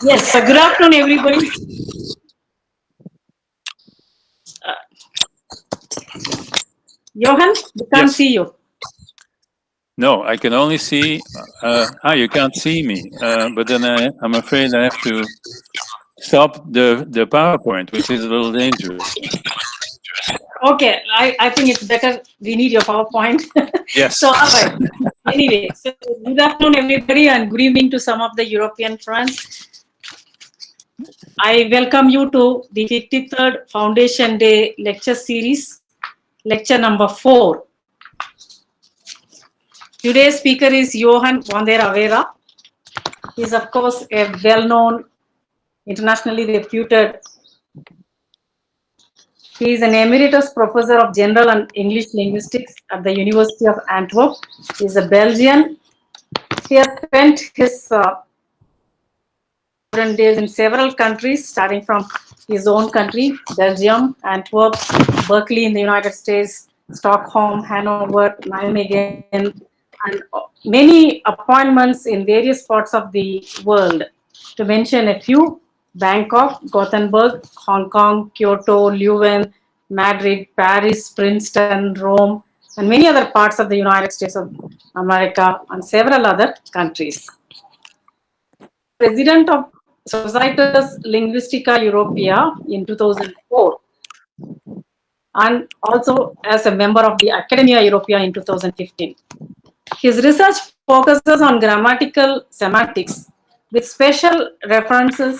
Yes, good afternoon, everybody. Johan, we can't Yes. see you. No, I can only see. You can't see me. But then I'm afraid I have to stop the PowerPoint, which is a little dangerous. Okay, I think it's better we need your PowerPoint. Yes. So, all right. Anyway, so good afternoon, everybody, and good evening to some of the European friends. I welcome you to the 53rd Foundation Day lecture series, lecture number 4. Today's speaker is Johan Auwera. He is, of course, a well-known, internationally reputed. He is an emeritus professor of general and English linguistics at the University of Antwerp. He is a Belgian. He has spent his days in several countries, starting from his own country, Belgium, Antwerp, Berkeley in the United States, Stockholm, Hanover, Nijmegen, and many appointments in various parts of the world. To mention a few: Bangkok, Gothenburg, Hong Kong, Kyoto, Leuven, Madrid, Paris, Princeton, Rome, and many other parts of the United States of America and several other countries. President of Societas Linguistica Europea in 2004, and also as a member of the Academia Europea in 2015. His research focuses on grammatical semantics with special references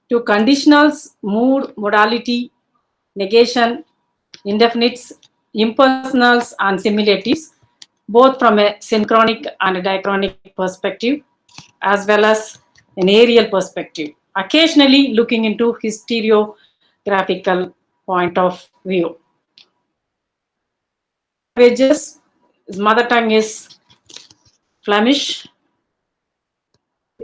to conditionals, mood, modality, negation, indefinites, impersonals, and similatives, both from a synchronic and a diachronic perspective, as well as an aerial perspective, occasionally looking into historiographical point of view. Languages, his mother tongue is Flemish.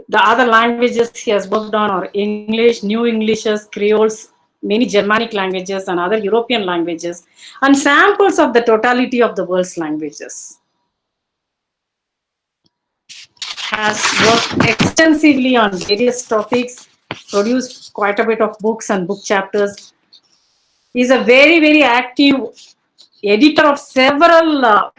The other languages he has worked on are English, New Englishes, Creoles, many Germanic languages and other European languages, and samples of the totality of the world's languages. Has worked extensively on various topics, produced quite a bit of books and book chapters. He's a very, very active editor of several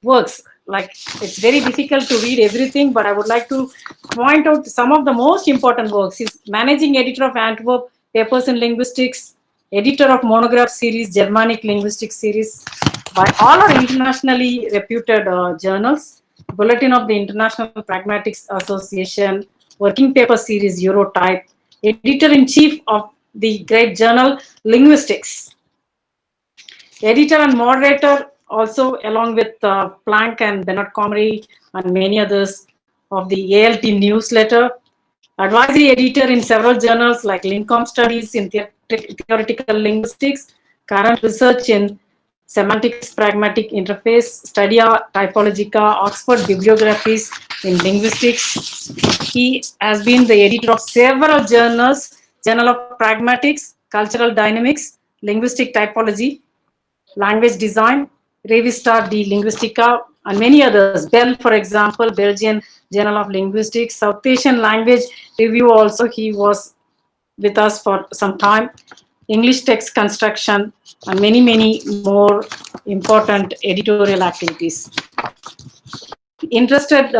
works. Like, it's very difficult to read everything, but I would like to point out some of the most important works. He's managing editor of Antwerp Papers in Linguistics, editor of Monograph series, Germanic Linguistics series, by all our internationally reputed journals, Bulletin of the International Pragmatics Association, Working Paper series Eurotype, editor-in-chief of the great journal Linguistics, editor and moderator also, along with Planck and Bernard Comrie and many others, of the ALT newsletter, advisory editor in several journals like Lincoln Studies in Theoretical Linguistics, Current Research in Semantics Pragmatic Interface, Studia Typologica, Oxford Bibliographies in Linguistics. He has been the editor of several journals: Journal of Pragmatics, Cultural Dynamics, Linguistic Typology, Language Design, Revista di Linguistica, and many others. Bell, for example, Belgian Journal of Linguistics, South Asian Language Review also, he was with us for some time, English Text Construction, and many, many more important editorial activities. Interested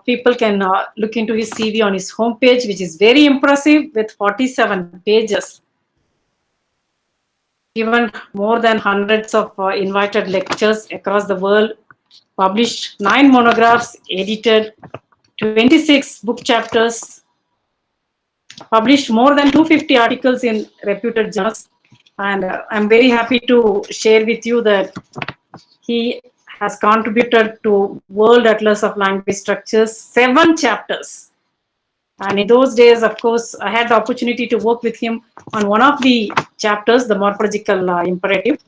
people can look into his CV on his homepage, which is very impressive with 47 pages. Given more than hundreds of invited lectures across the world, published 9 monographs, edited 26 book chapters, published more than 250 articles in reputed journals. And I'm very happy to share with you that he has contributed to World Atlas of Language Structures 7 chapters. And in those days, of course, I had the opportunity to work with him on one of the chapters, the morphological imperative.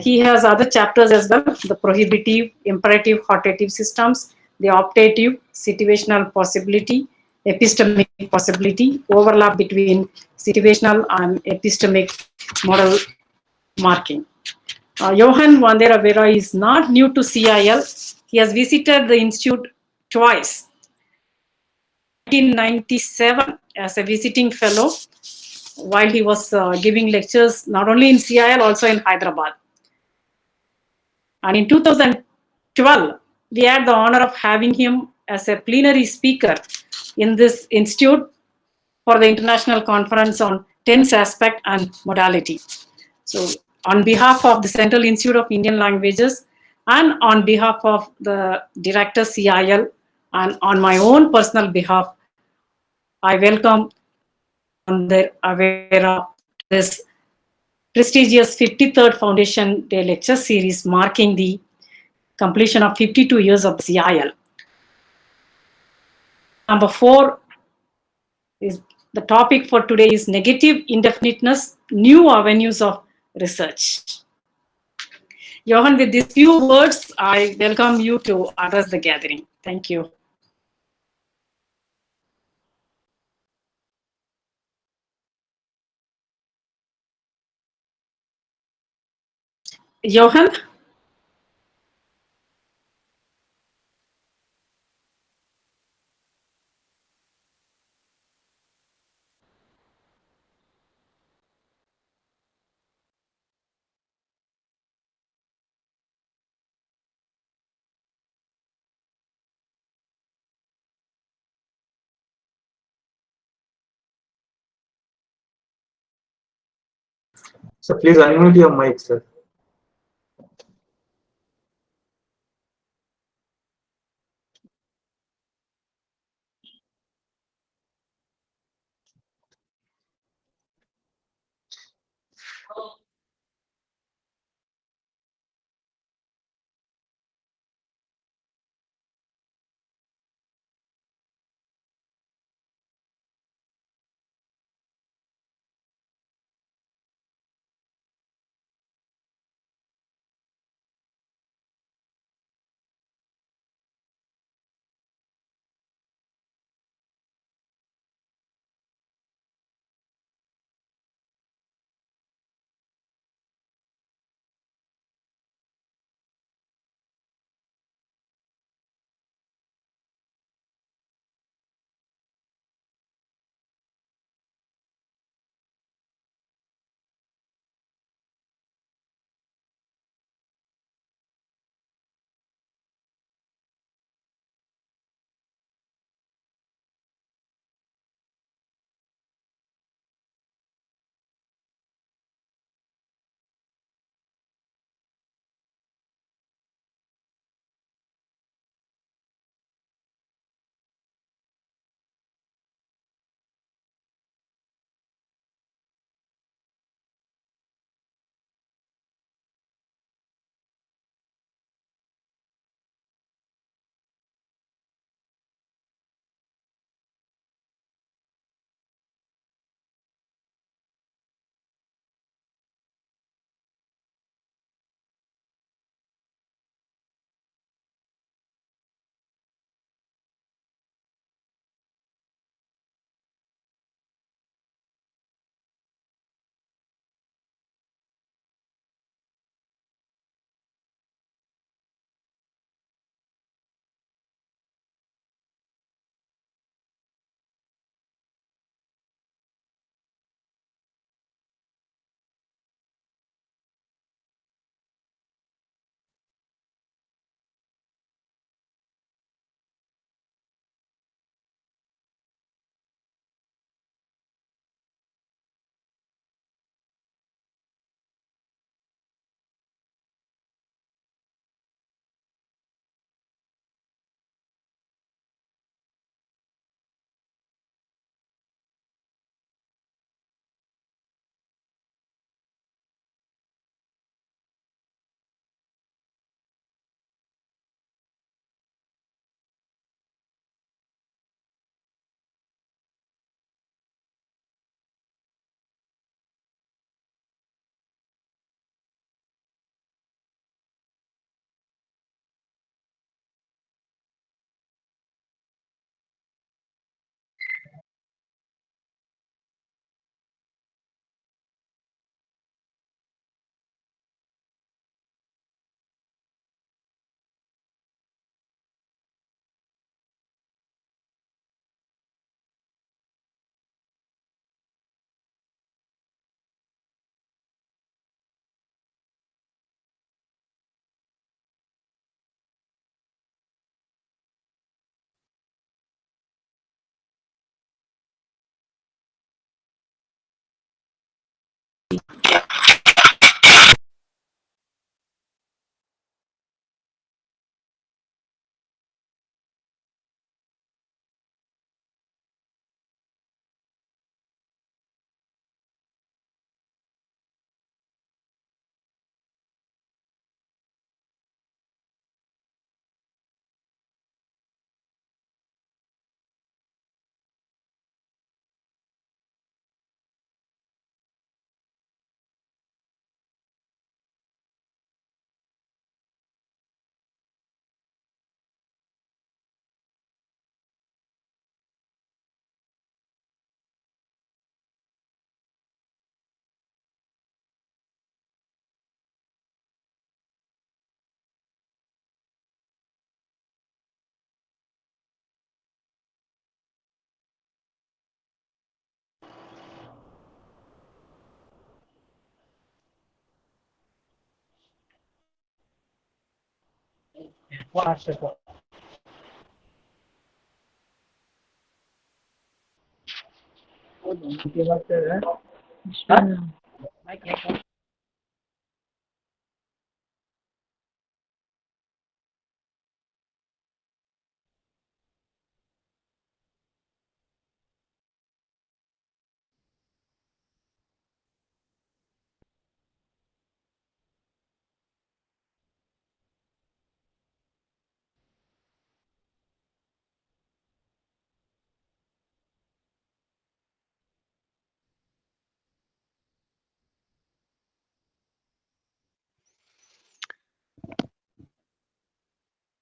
He has other chapters as well: the prohibitive, imperative, hortative systems, the optative, situational possibility, epistemic possibility, overlap between situational and epistemic model marking. Johan van der Auwera is not new to CIL. He has visited the institute twice. 1997 as a visiting fellow while he was giving lectures not only in CIL, also in Hyderabad. And in 2012, we had the honor of having him as a plenary speaker in this institute for the International Conference on Tense Aspect and Modality. So on behalf of the Central Institute of Indian Languages and on behalf of the director CIL and on my own personal behalf, I welcome Vander Auwera to this prestigious 53rd Foundation Day lecture series marking the completion of 52 years of the CIL. Number 4 is the topic for today is negative indefiniteness, new avenues of research. Johan, with these few words, I welcome you to address the gathering. Thank you. Johan? So please unmute your mic, sir.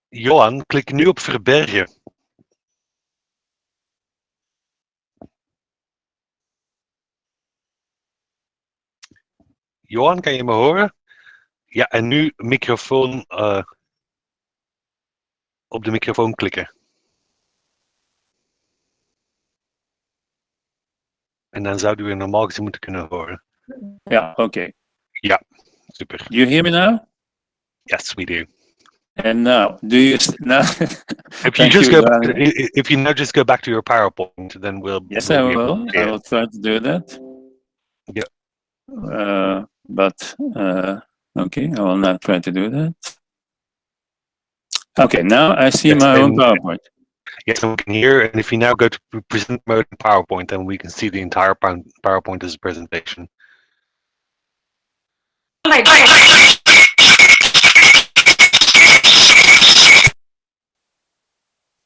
Johan, klik nu op verbergen. Johan, kan je me horen? Ja, en nu microfoon op de microfoon klikken. En dan zouden we normaal gezien moeten kunnen horen. Yeah, okay. Ja, super. Do you hear me now? Yes, we do. And now, do you now? If you Thank just you, go back to, Daniel. if you now just go back to your PowerPoint, then we'll Yes, we'll I be able will. to see I it. will try to do that. Yeah. But okay, I will not try to do that. Okay, now I see Yes, my own and- PowerPoint. Yes, and we can hear. And if you now go to present mode in PowerPoint, then we can see the entire PowerPoint as a presentation.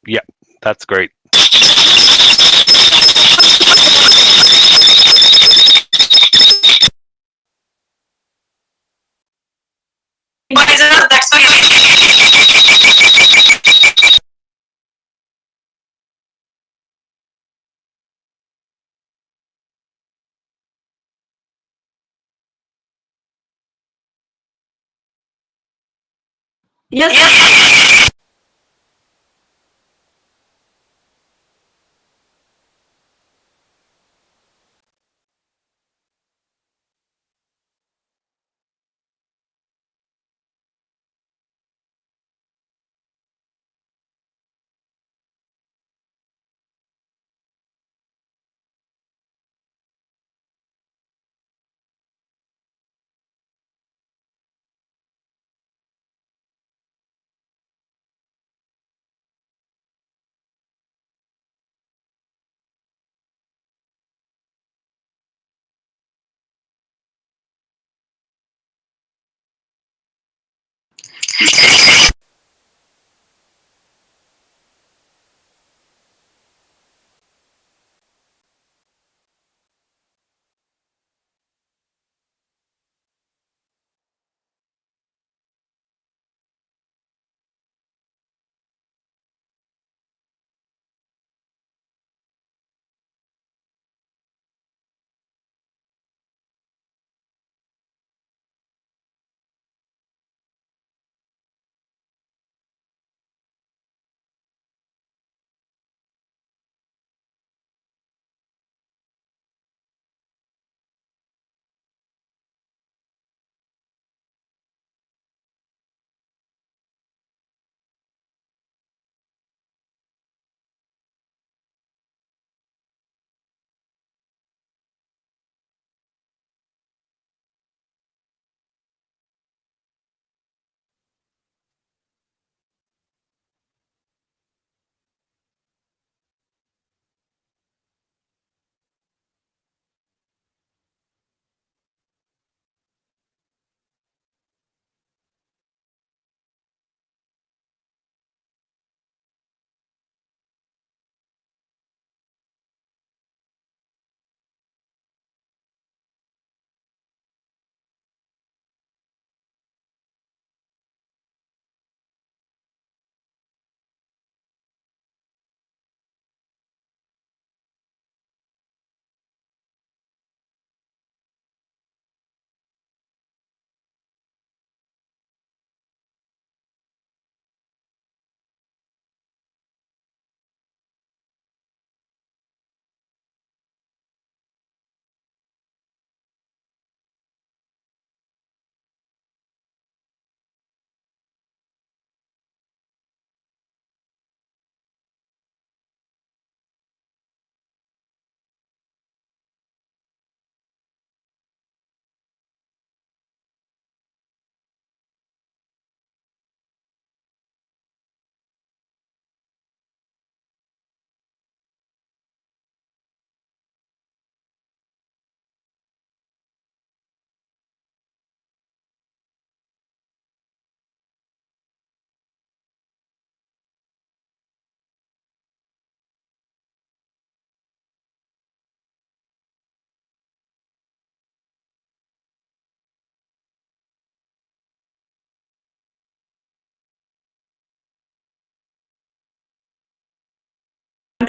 Yeah, that's great. Yes.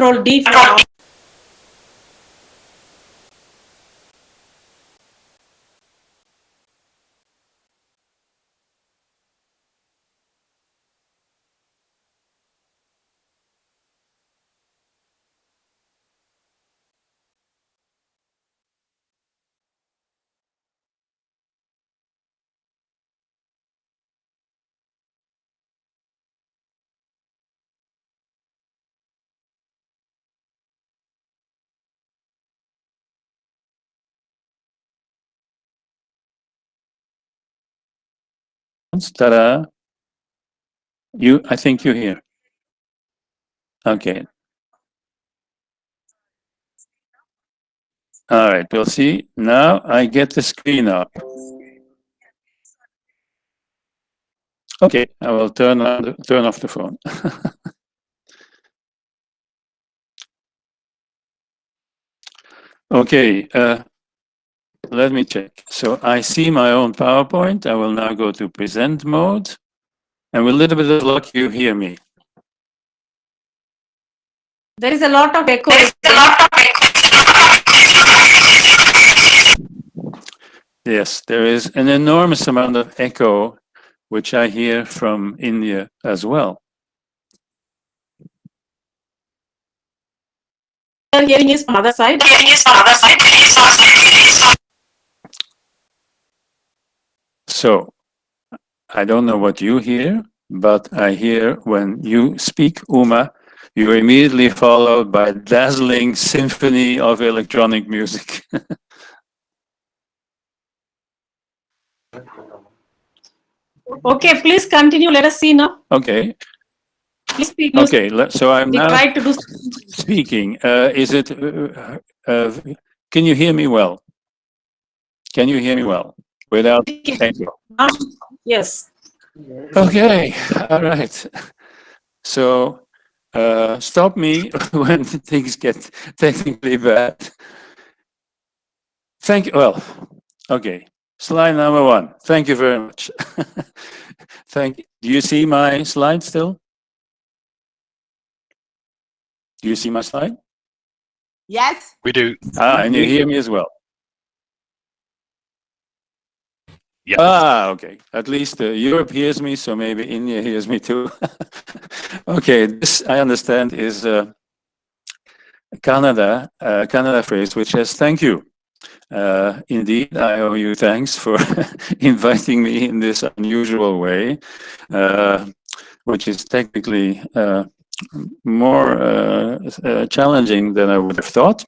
Control D for Ta-da. I think you're here. Okay. All right, we'll see. Now I get the screen up. Okay, I will turn off the phone. Okay, let me check. So I see my own PowerPoint. I will now go to present mode. And with a little bit of luck, you hear me. there is a lot of echo. Yes, there is an enormous amount of echo, which I hear from India as well. Hearing is from other side. So I don't know what you hear, but I hear when you speak, Uma, you're immediately followed by a dazzling symphony of electronic music. Okay, please continue. Let us see now. Okay. Please speak. Okay. So I'm We now try to do. speaking. Is it? Can you hear me well? Can you hear me well without echo? Yes. Okay. All right. So stop me when things get technically bad. Thank you. Well, okay. Slide number 1. Thank you very much. Do you see my slide still? Do you see my slide? Yes. We do. And you hear me as well? Yes. Okay. At least Europe hears me, so maybe India hears me too. Okay, this I understand is Canada phrase which says thank you. Indeed, I owe you thanks for inviting me in this unusual way, which is technically more challenging than I would have thought.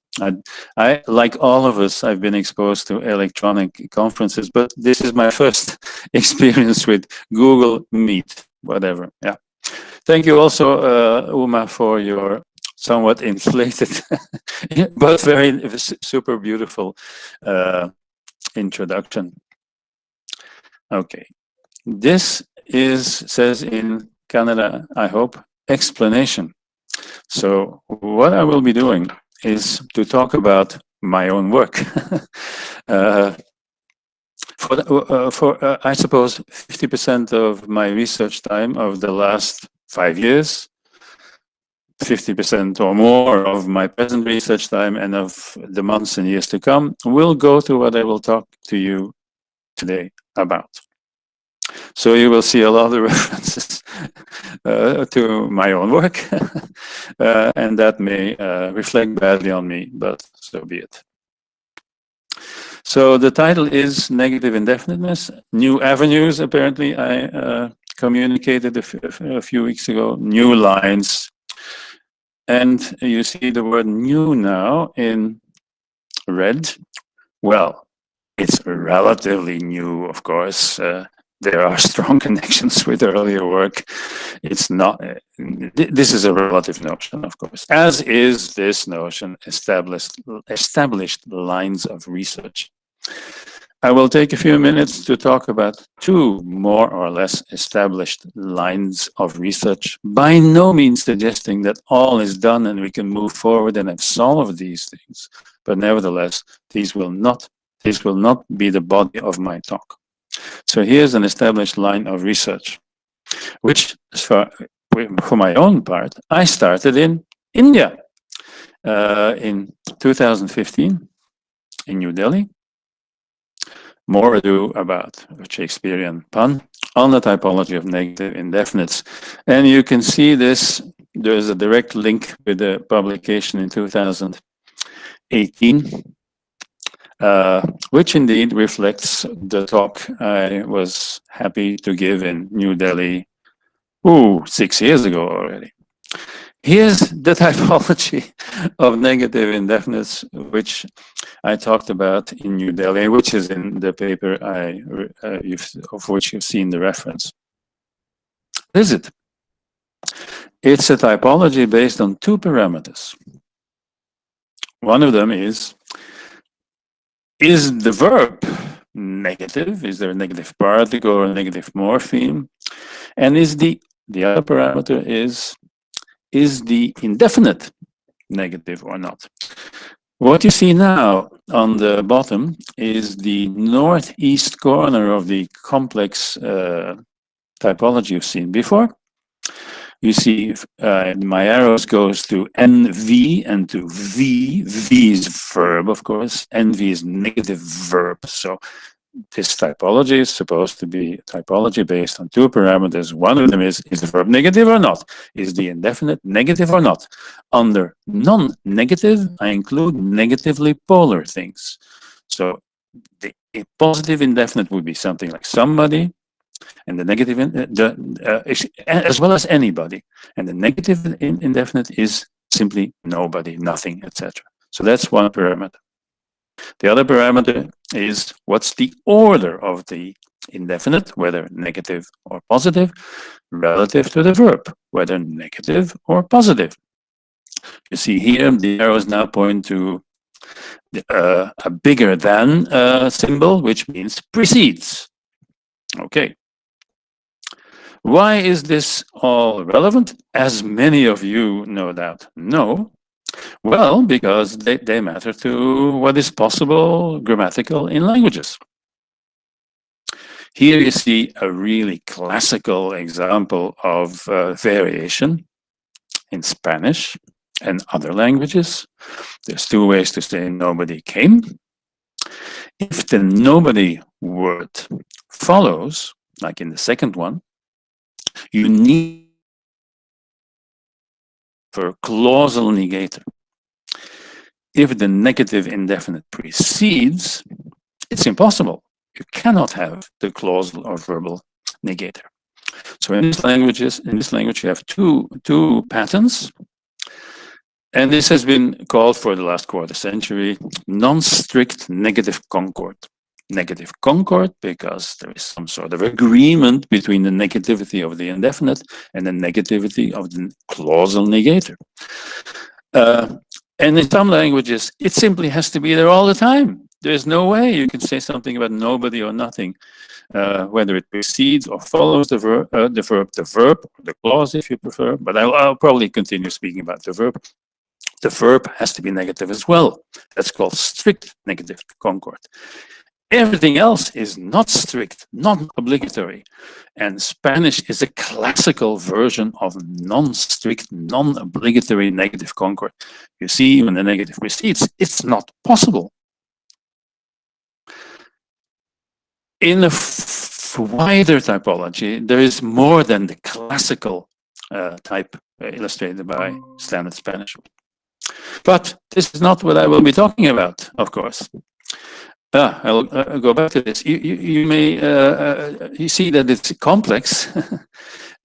I, like all of us, I've been exposed to electronic conferences, but this is my first experience with Google Meet, whatever. Yeah. Thank you also, Uma, for your somewhat inflated, but very super beautiful introduction. Okay. This says in Canada, I hope, explanation. So what I will be doing is to talk about my own work. For I suppose 50% of my research time of the last 5 years, 50% or more of my present research time and of the months and years to come will go to what I will talk to you today about. So you will see a lot of references to my own work, and that may reflect badly on me, but so be it. So the title is Negative Indefiniteness, New Avenues, apparently I communicated a few weeks ago, new lines. And you see the word new now in red. Well, it's relatively new, of course. There are strong connections with earlier work. It's not, this is a relative notion, of course, as is this notion, established lines of research. I will take a few minutes to talk about 2 more or less established lines of research, by no means suggesting that all is done and we can move forward and have solved these things. But nevertheless, these will not be the body of my talk. So here's an established line of research, which for my own part, I started in India. in 2015 in New Delhi. More ado about a Shakespearean pun on the typology of negative indefinites. And you can see this, there's a direct link with the publication in 2018, which indeed reflects the talk I was happy to give in New Delhi, 6 years ago already. Here's the typology of negative indefinites, which I talked about in New Delhi, which is in the paper of which you've seen the reference. What is it? It's a typology based on two parameters. One of them is the verb negative? Is there a negative particle or a negative morpheme? And the other parameter is the indefinite negative or not? What you see now on the bottom is the northeast corner of the complex typology you've seen before. You see my arrows goes to NV and to V. V is verb, of course. NV is negative verb. So this typology is supposed to be a typology based on two parameters. One of them is the verb negative or not? Is the indefinite negative or not? Under non-negative, I include negatively polar things. So a positive indefinite would be something like somebody, and the negative, as well as anybody. And the negative indefinite is simply nobody, nothing, etc. So that's one parameter. The other parameter is what's the order of the indefinite, whether negative or positive, relative to the verb, whether negative or positive. You see here, the arrows now point to a bigger than symbol, which means precedes. Okay. Why is this all relevant? As many of you no doubt know. Well, because they matter to what is possible grammatical in languages. Here you see a really classical example of variation in Spanish and other languages. There's two ways to say nobody came. If the nobody word follows, like in the second one, you need for a clausal negator. If the negative indefinite precedes, it's impossible. You cannot have the clausal or verbal negator. So in this language you have two patterns, and this has been called for the last quarter century non-strict negative concord. Negative concord because there is some sort of agreement between the negativity of the indefinite and the negativity of the clausal negator. And in some languages, it simply has to be there all the time. There's no way you can say something about nobody or nothing, whether it precedes or follows the verb, or the clause if you prefer, but I'll probably continue speaking about the verb. The verb has to be negative as well. That's called strict negative concord. Everything else is not strict, non-obligatory. And Spanish is a classical version of non-strict, non-obligatory negative concord. You see, when the negative precedes, it's not possible. In a wider typology, there is more than the classical type illustrated by standard Spanish. But this is not what I will be talking about, of course. I'll go back to this. You may you see that it's complex.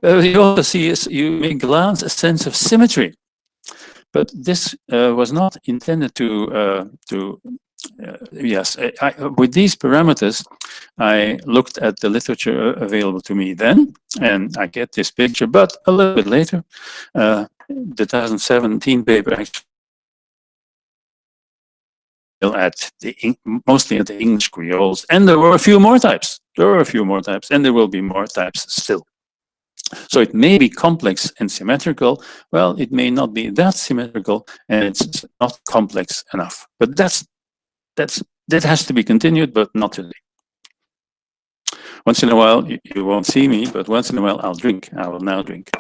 You also see you may glance a sense of symmetry, but this was not intended to. Yes, with these parameters, I looked at the literature available to me then, and I get this picture. But a little bit later, the 2017 paper actually. Mostly at the English Creoles, and there were a few more types. And there will be more types still. So it may be complex and symmetrical. Well, it may not be that symmetrical, and it's not complex enough. But that has to be continued, but not today. Once in a while, you won't see me, but once in a while, I'll drink. I will now drink.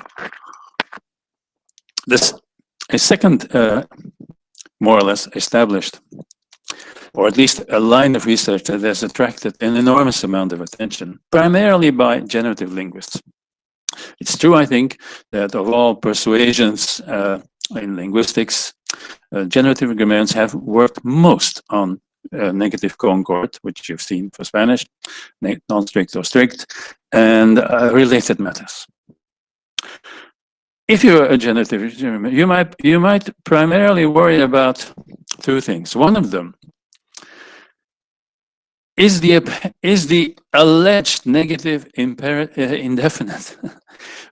A second more or less established, or at least a line of research that has attracted an enormous amount of attention, primarily by generative linguists. It's true, I think, that of all persuasions in linguistics, generative grammarians have worked most on negative concord, which you've seen for Spanish, non-strict or strict, and related matters. If you're a generative grammarian, you might primarily worry about two things. One of them is the alleged negative indefinite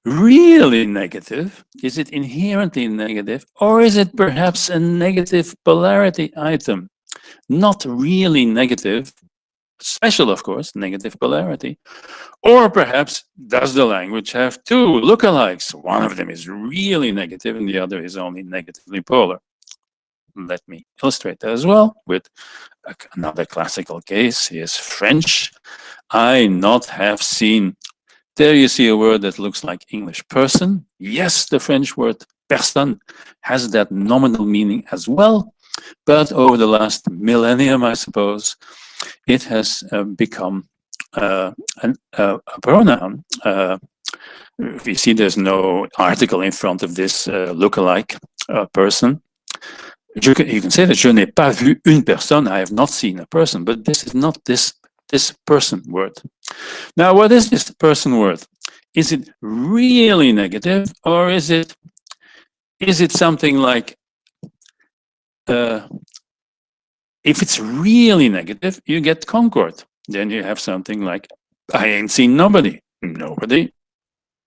really negative? Is it inherently negative, or is it perhaps a negative polarity item? Not really negative, special, of course, negative polarity. Or perhaps, does the language have two lookalikes? One of them is really negative and the other is only negatively polar. Let me illustrate that as well with another classical case. Here's French. I not have seen. There you see a word that looks like English person. Yes, the French word personne has that nominal meaning as well. But over the last millennium, I suppose, it has become a pronoun. We see there's no article in front of this lookalike person. You can say that je n'ai pas vu une personne, I have not seen a person, but this is not this person word. Now, what is this person word? Is it really negative, or is it something like, if it's really negative, you get Concord. Then you have something like, I ain't seen nobody. Nobody,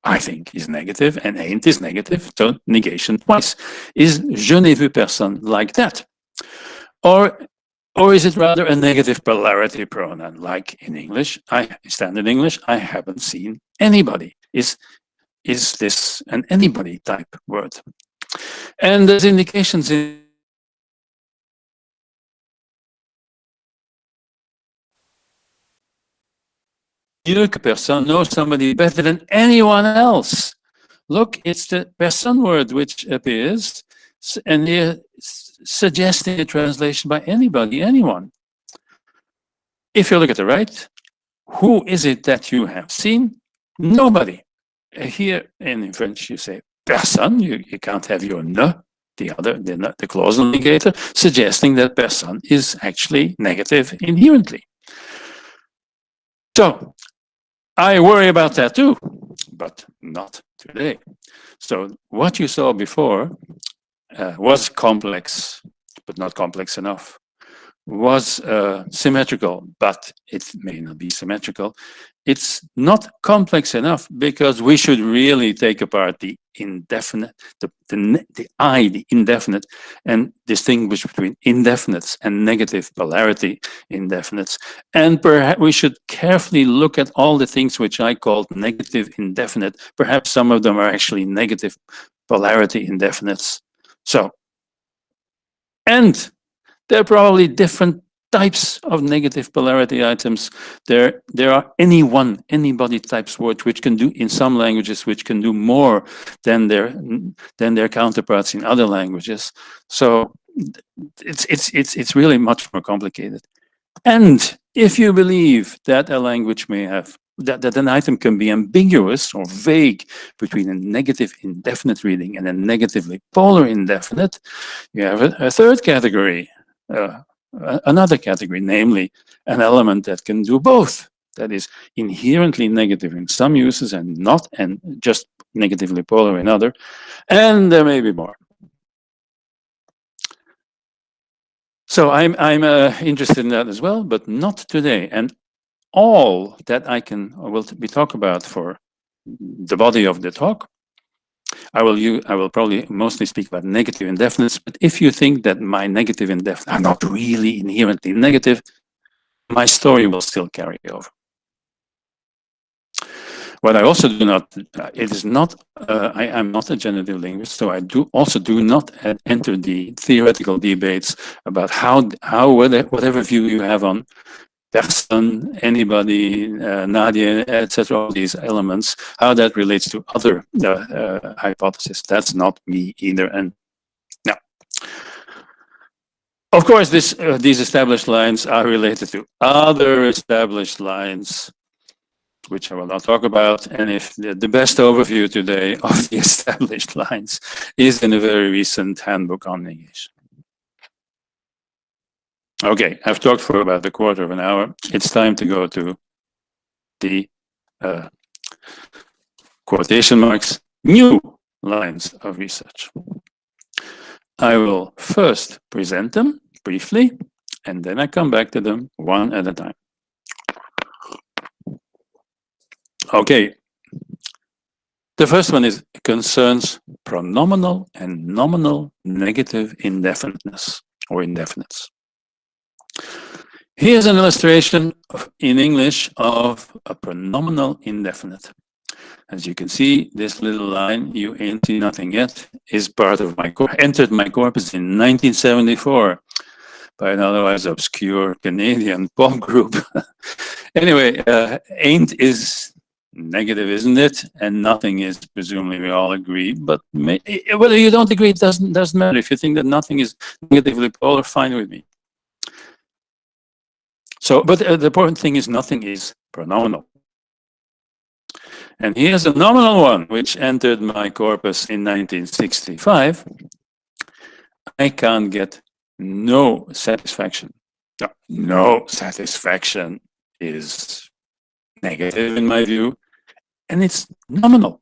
I think, is negative, and ain't is negative, so negation twice. Is je n'ai vu personne like that? Or is it rather a negative polarity pronoun, like in English, standard English, I haven't seen anybody? Is this an anybody type word? And there's indications in person knows somebody better than anyone else. Look, it's the person word which appears, and here suggesting a translation by anybody, anyone. If you look at the right, who is it that you have seen? Nobody. Here in French, you say personne. You can't have your ne, the clausal negator, suggesting that personne is actually negative inherently. So I worry about that too, but not today. So what you saw before was complex, but not complex enough. Was symmetrical, but it may not be symmetrical. It's not complex enough because we should really take apart the indefinite, the indefinite, and distinguish between indefinites and negative polarity indefinites. And perhaps we should carefully look at all the things which I called negative indefinite. Perhaps some of them are actually negative polarity indefinites. So, and there are probably different types of negative polarity items. There are anybody types words which can do in some languages, which can do more than their counterparts in other languages. So it's really much more complicated. And if you believe that a language may have that an item can be ambiguous or vague between a negative indefinite reading and a negatively polar indefinite, you have a third category. Another category, namely an element that can do both, that is inherently negative in some uses and just negatively polar in other, and there may be more. So I'm interested in that as well, but not today. And all that will be talk about for the body of the talk, I will probably mostly speak about negative indefinites, but if you think that my negative indefinites are not really inherently negative, my story will still carry over. What I also do not, I'm not a generative linguist, so I do not enter the theoretical debates about how whatever view you have on person, anybody, Nadia, etc., all these elements, how that relates to other hypotheses. That's not me either. And no. Of course, these established lines are related to other established lines, which I will not talk about. And if the best overview today of the established lines is in a very recent handbook on negation. Okay, I've talked for about a quarter of an hour. It's time to go to the quotation marks, new lines of research. I will first present them briefly, and then I come back to them one at a time. Okay. The first one concerns pronominal and nominal negative indefiniteness or indefinites. Here's an illustration in English of a pronominal indefinite. As you can see, this little line, "you ain't seen nothing yet," is part of entered my corpus in 1974 by an otherwise obscure Canadian pop group. Anyway, ain't is negative, isn't it? And nothing is, presumably we all agree, but whether you don't agree, it doesn't matter. If you think that nothing is negatively polar, fine with me. So, but the important thing is nothing is pronominal. And here's a nominal one, which entered my corpus in 1965. I can't get no satisfaction. No satisfaction is negative in my view, and it's nominal.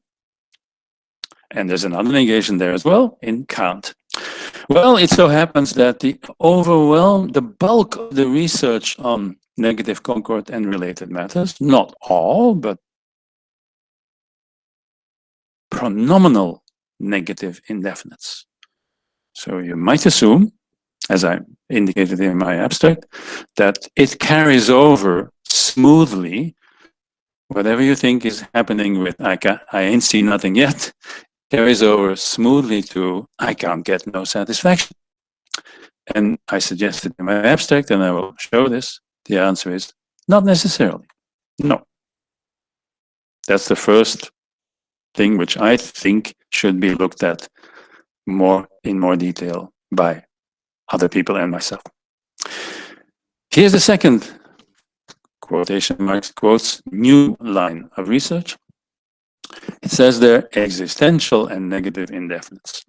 And there's another negation there as well, in can't. Well, it so happens that the bulk of the research on negative concord and related matters, not all, but pronominal negative indefinites. So you might assume, as I indicated in my abstract, that it carries over smoothly whatever you think is happening with I ain't seen nothing yet, carries over smoothly to I can't get no satisfaction. And I suggested in my abstract, and I will show this, the answer is not necessarily. No. That's the first thing which I think should be looked at in more detail by other people and myself. Here's the second quotation marks quotes new line of research. It says there existential and negative indefinites.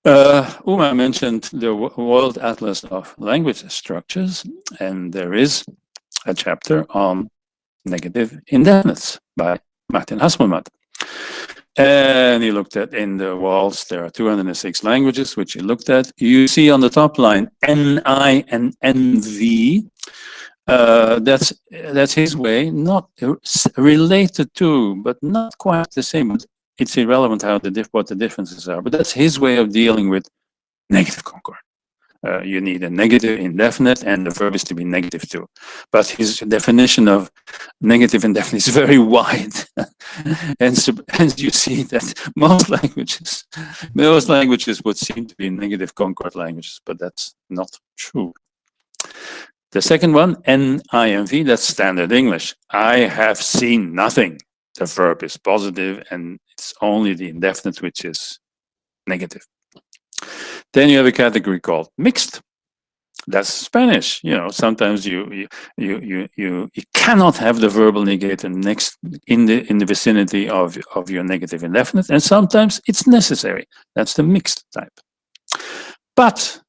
Uma mentioned the World Atlas of Language Structures, and there is a chapter on negative indefinites by Martin Hasselmat. And he looked at in the walls, there are 206 languages, which he looked at. You see on the top line, NI and NV. That's his way, not related to, but not quite the same. It's irrelevant what the differences are, but that's his way of dealing with negative concord. You need a negative indefinite, and the verb is to be negative too. But his definition of negative indefinite is very wide, and you see that most languages would seem to be negative concord languages, but that's not true. The second one, NIMV, that's standard English. I have seen nothing. The verb is positive, and it's only the indefinite which is negative. Then you have a category called mixed. That's Spanish. You know, sometimes you cannot have the verbal negator next in the vicinity of your negative indefinite, and sometimes it's necessary. That's the mixed type. But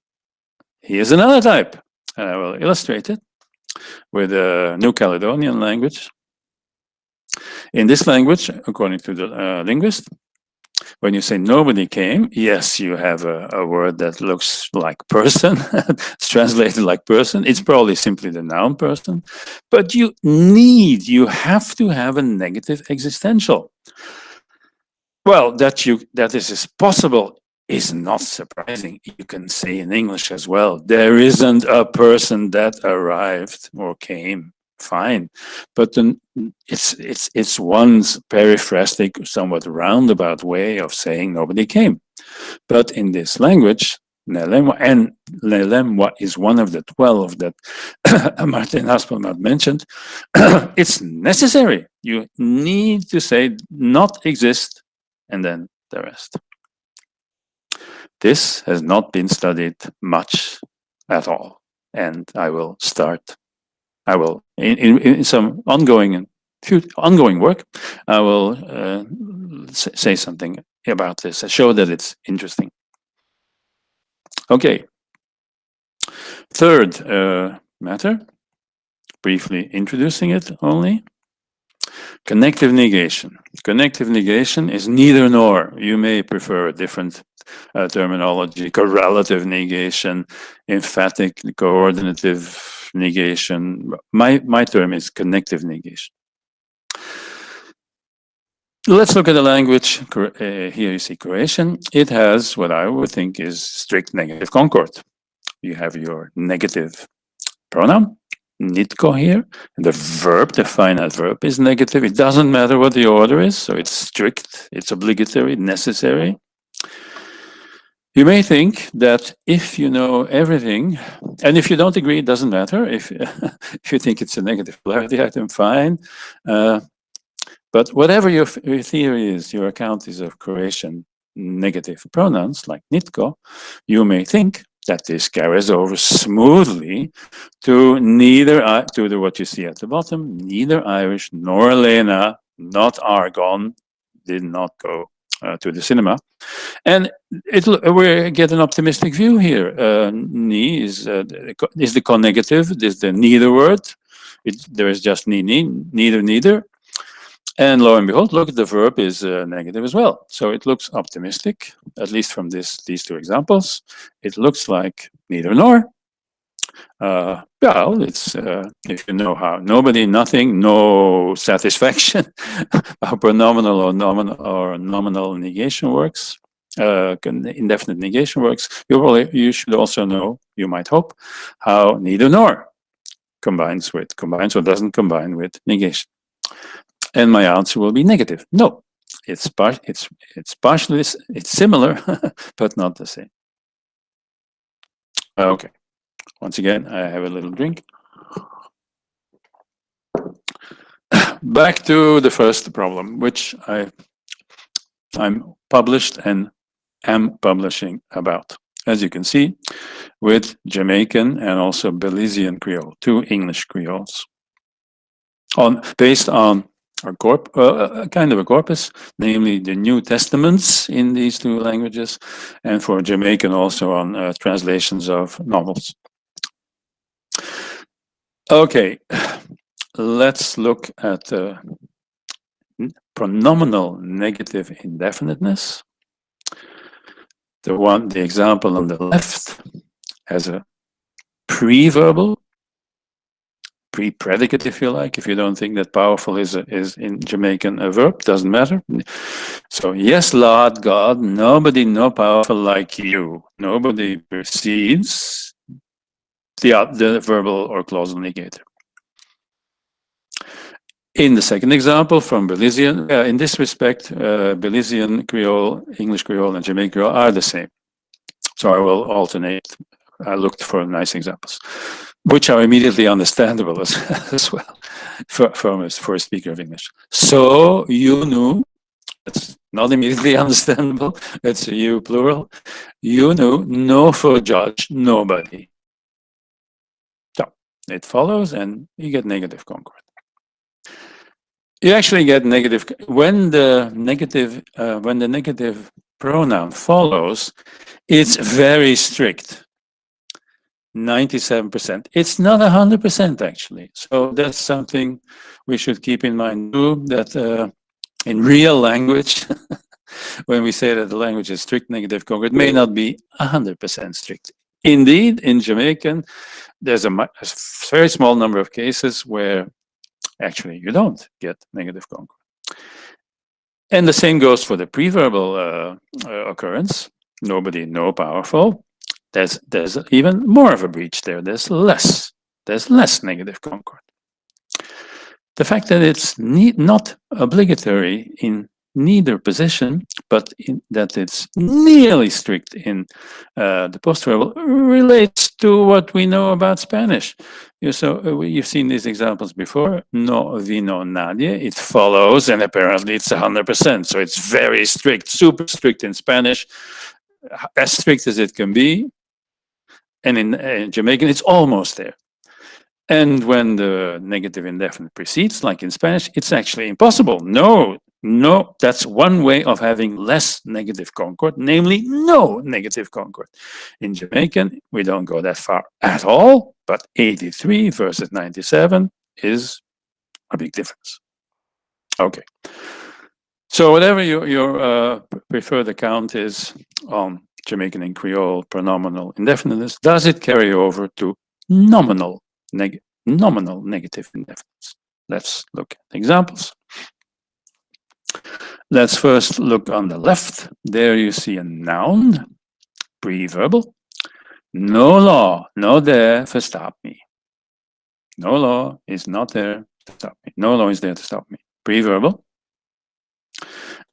here's another type, and I will illustrate it with a New Caledonian language. In this language, according to the linguist, when you say nobody came, yes, you have a word that looks like person. It's translated like person. It's probably simply the noun person. But you have to have a negative existential. Well, that is possible is not surprising. You can say in English as well, there isn't a person that arrived or came. Fine, but then it's one's periphrastic, somewhat roundabout way of saying nobody came. But in this language, Nelemwa, and Nelemwa is one of the 12 that Martin Hasselmat mentioned, it's necessary. You need to say not exist, and then the rest. This has not been studied much at all. And I will in some ongoing work, I will say something about this and show that it's interesting. Okay. Third matter, briefly introducing it only. Connective negation. Connective negation is neither nor. You may prefer a different terminology, correlative negation, emphatic, coordinative negation. My term is connective negation. Let's look at the language. Here you see Croatian. It has what I would think is strict negative concord. You have your negative pronoun, nitko here, and the verb, the finite verb, is negative. It doesn't matter what the order is, so it's strict, it's obligatory, necessary. You may think that if you know everything, and if you don't agree, it doesn't matter. If you think it's a negative polarity item, fine. But whatever your theory is, your account is of Croatian negative pronouns like nitko, you may think that this carries over smoothly to what you see at the bottom. Neither Irish nor Lena, not Argon, did not go to the cinema. And we get an optimistic view here. Ni is the connegative, this is the neither word. There is just ni, neither. And lo and behold, look, the verb is negative as well. So it looks optimistic, at least from these two examples. It looks like neither nor. Well, it's if you know how nobody, nothing, no satisfaction, how pronominal or nominal negation works, indefinite negation works. You should also know, you might hope, how neither nor combines or doesn't combine with negation. And my answer will be negative. No, it's similar, but not the same. Okay. Once again, I have a little drink. Back to the first problem, which I'm published and am publishing about. As you can see, with Jamaican and also Belizean Creole, two English Creoles, based on a kind of a corpus, namely the New Testaments in these two languages, and for Jamaican also on translations of novels. Okay, let's look at pronominal negative indefiniteness. The example on the left has a pre-verbal, pre-predicate, if you like. If you don't think that powerful is in Jamaican a verb, doesn't matter. So, yes, Lord God, nobody no powerful like you. Nobody precedes the verbal or clausal negator. In the second example from Belizean, in this respect, Belizean Creole, English Creole, and Jamaican Creole are the same. So I will alternate. I looked for nice examples, which are immediately understandable as well for a speaker of English. So you knew, it's not immediately understandable, it's a you plural. You knew, no for judge, nobody. So it follows and you get negative concord. You actually get negative when the negative pronoun follows. It's very strict. 97%. It's not 100% actually. So that's something we should keep in mind too. That in real language, when we say that the language is strict negative concord, it may not be 100% strict. Indeed, in Jamaican, there's a very small number of cases where actually you don't get negative concord. And the same goes for the preverbal occurrence. Nobody, no powerful. There's even more of a breach there. There's less negative concord. The fact that it's not obligatory in neither position, but that it's nearly strict in the postverbal relates to what we know about Spanish. You've seen these examples before. No vino nadie. It follows, and apparently it's 100%. So it's very strict, super strict in Spanish. as strict as it can be. And in Jamaican, it's almost there. And when the negative indefinite precedes, like in Spanish, it's actually impossible. No, that's one way of having less negative concord, namely no negative concord. In Jamaican, we don't go that far at all, but 83 versus 97 is a big difference. Okay. So whatever your preferred account is on Jamaican and Creole pronominal indefiniteness, does it carry over to nominal negative indefinites? Let's look at examples. Let's first look on the left. There you see a noun, pre-verbal. No law, no there to stop me. No law is not there to stop me. No law is there to stop me. Pre-verbal.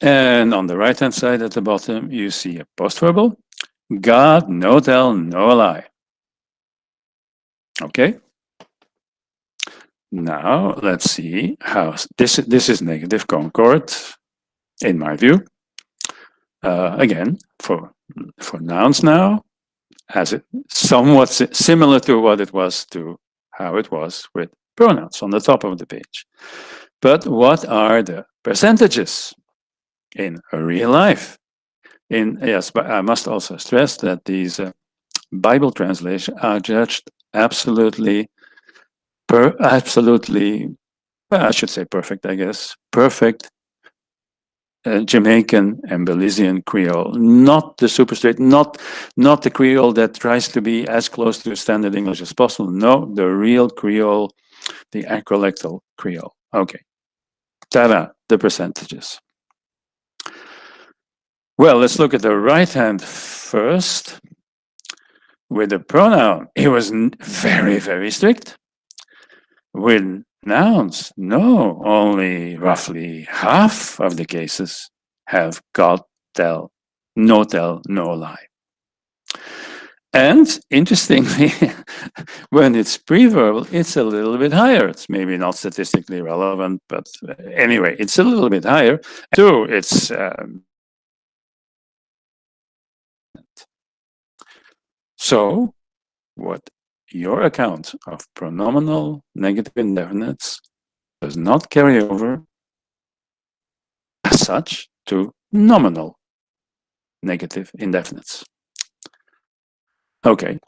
And on the right-hand side at the bottom, you see a post-verbal. God, no tell, no lie. Okay. Now let's see how this is negative concord, in my view. Again, for nouns now, as it somewhat similar to what it was to how it was with pronouns on the top of the page. But what are the percentages in real life? Yes, but I must also stress that these Bible translations are judged absolutely, I should say perfect, I guess, perfect Jamaican and Belizean Creole, not the super straight, not the Creole that tries to be as close to standard English as possible. No, the real Creole, the acrolectal Creole. Okay, ta-da, the percentages. Well, let's look at the right hand first. With the pronoun, it was very, very strict. With nouns, no, only roughly half of the cases have God, tell, no lie. And interestingly, when it's pre-verbal, it's a little bit higher. It's maybe not statistically relevant, but anyway, it's a little bit higher. So it's so what your account of pronominal negative indefinites does not carry over as such to nominal negative indefinites. Okay.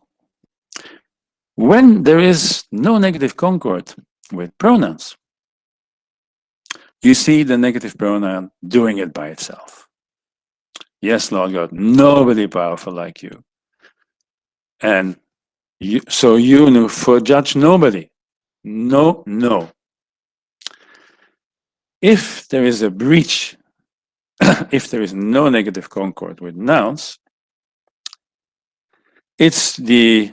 When there is no negative concord with pronouns, you see the negative pronoun doing it by itself. Yes, Lord God, nobody powerful like you. And so you for judge nobody. No. If there is a breach, if there is no negative concord with nouns, it's the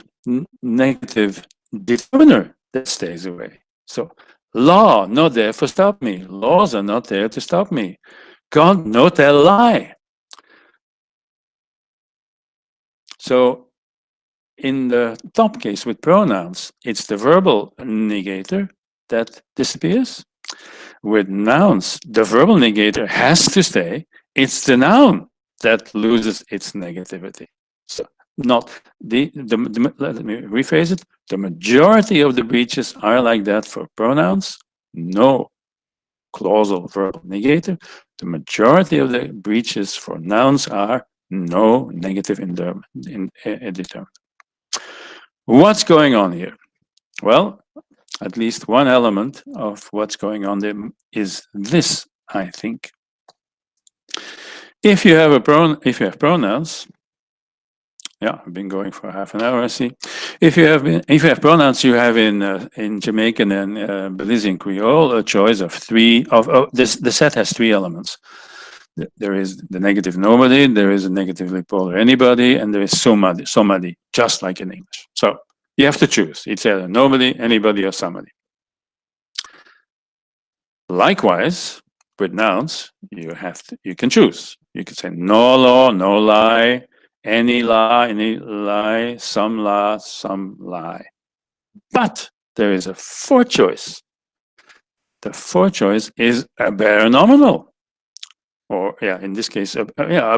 negative determiner that stays away. So law, not there for stop me. Laws are not there to stop me. God, no tell lie. So in the top case with pronouns, it's the verbal negator that disappears. With nouns, the verbal negator has to stay. It's the noun that loses its negativity. So not let me rephrase it. The majority of the breaches are like that for pronouns. No clausal verbal negator. The majority of the breaches for nouns are no negative indeterminate. What's going on here? Well, at least one element of what's going on there is this, I think. If you have pronouns, yeah, I've been going for half an hour, I see. If you have pronouns, you have in Jamaican and Belizean Creole a choice of three. The set has three elements. There is the negative nobody, there is a negatively polar anybody, and there is somebody, just like in English. So you have to choose. It's either nobody, anybody, or somebody. Likewise, with nouns, you can choose. You can say no law, no lie, any lie, some lie. But there is a fourth choice. The fourth choice is a bare nominal. Or, yeah, in this case, a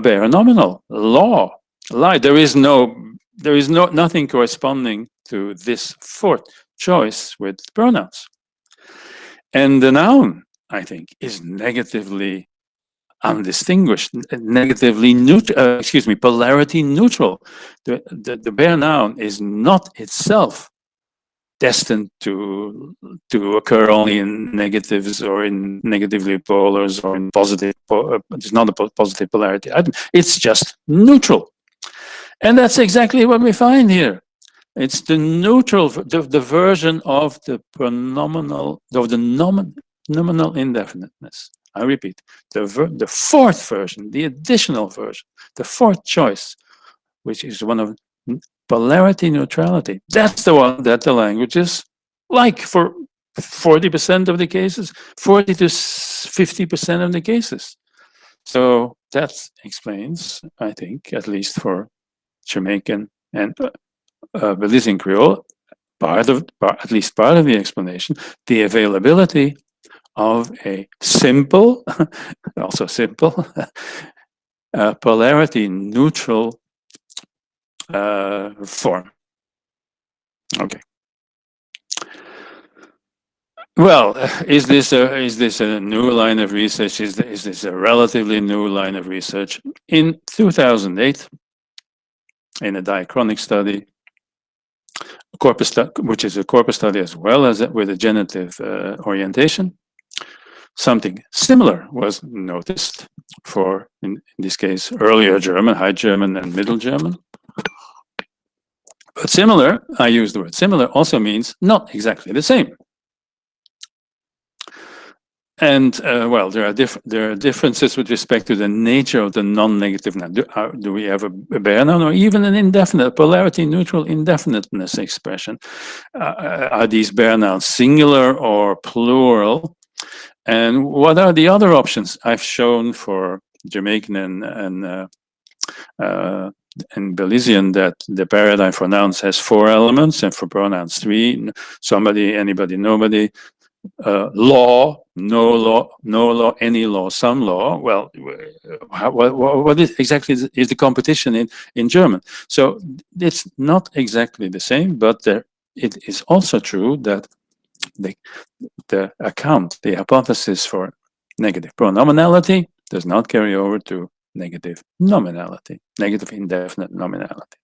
bare nominal, law. lie. There is nothing corresponding to this fourth choice with pronouns. And the noun, I think, is negatively undistinguished, negatively neutral, polarity neutral. The bare noun is not itself destined to occur only in negatives or in negatively polars or in positive. It's not a positive polarity. It's just neutral, and that's exactly what we find here. It's the neutral, the version of the pronominal, of the nominal indefiniteness. I repeat, the fourth version, the additional version, the fourth choice, which is one of polarity neutrality. That's the one that the languages like for 40% of the cases, 40 to 50% of the cases. So that explains, I think, at least for Jamaican and Belizean Creole, at least part of the explanation, the availability of a simple, also simple, polarity neutral form. Okay. Well, is this a new line of research? Is this a relatively new line of research? In 2008, in a diachronic study, which is a corpus study as well as with a genitive orientation, something similar was noticed for, in this case, earlier German, High German, and Middle German. But similar, I use the word similar, also means not exactly the same. And well, there are differences with respect to the nature of the non-negative noun. Do we have a bare noun or even an indefinite, polarity neutral indefiniteness expression? Are these bare nouns singular or plural? And what are the other options? I've shown for Jamaican and Belizean that the paradigm for nouns has 4 elements, and for pronouns 3. Somebody, anybody, nobody. Law, no law, no law, any law, some law. Well, what is exactly is the competition in German? So it's not exactly the same, but it is also true that the hypothesis for negative pronominality does not carry over to negative nominality, negative indefinite nominality.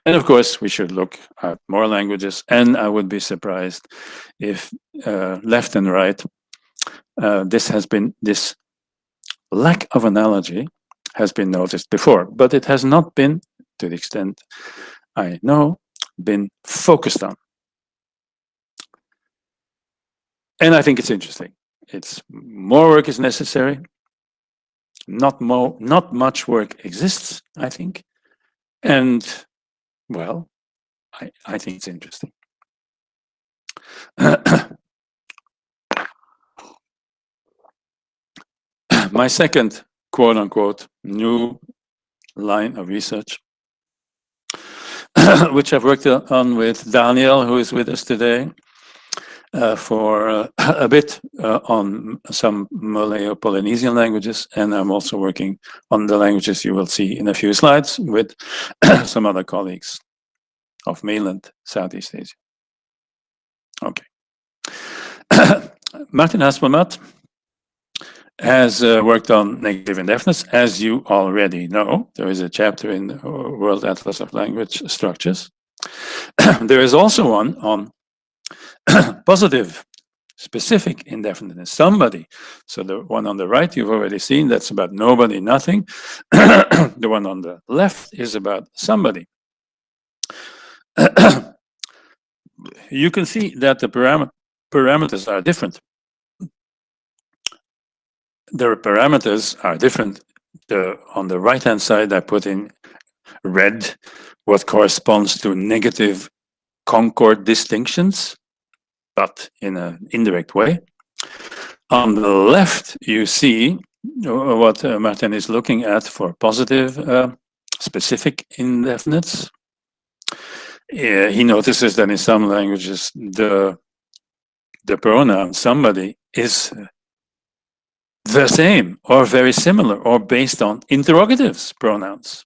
And of course, we should look at more languages, and I would be surprised if left and right, this lack of analogy has been noticed before, but it has not been, to the extent I know, been focused on. And I think it's interesting. More work is necessary. Not much work exists, I think. And well, I think it's interesting. My second quote unquote new line of research, which I've worked on with Daniel, who is with us today, for a bit on some Malayo-Polynesian languages, and I'm also working on the languages you will see in a few slides with some other colleagues of mainland Southeast Asia. Okay. Martin Hasselmat has worked on negative indefiniteness. As you already know, there is a chapter in the World Atlas of Language Structures. There is also one on positive specific indefiniteness, somebody. So the one on the right you've already seen, that's about nobody, nothing. The one on the left is about somebody. You can see that the parameters are different. The parameters are different. On the right-hand side, I put in red what corresponds to negative Concord distinctions, but in an indirect way. On the left, you see what Martin is looking at for positive specific indefinites. He notices that in some languages, the pronoun somebody is the same or very similar or based on interrogatives pronouns.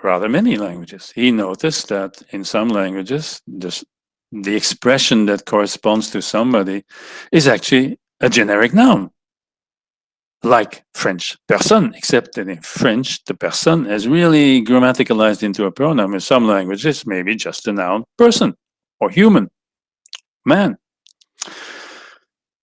rather many languages. He noticed that in some languages, the expression that corresponds to somebody is actually a generic noun, like French personne, except that in French, the personne is really grammaticalized into a pronoun. In some languages, maybe just the noun person or human, man.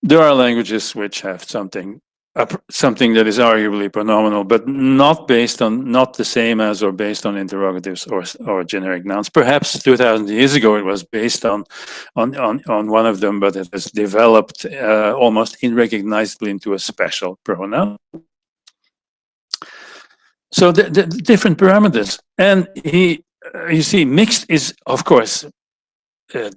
There are languages which have something that is arguably pronominal, but not the same as or based on interrogatives or generic nouns. Perhaps 2,000 years ago it was based on one of them, but it has developed almost unrecognizably into a special pronoun. So the different parameters, and you see, mixed is of course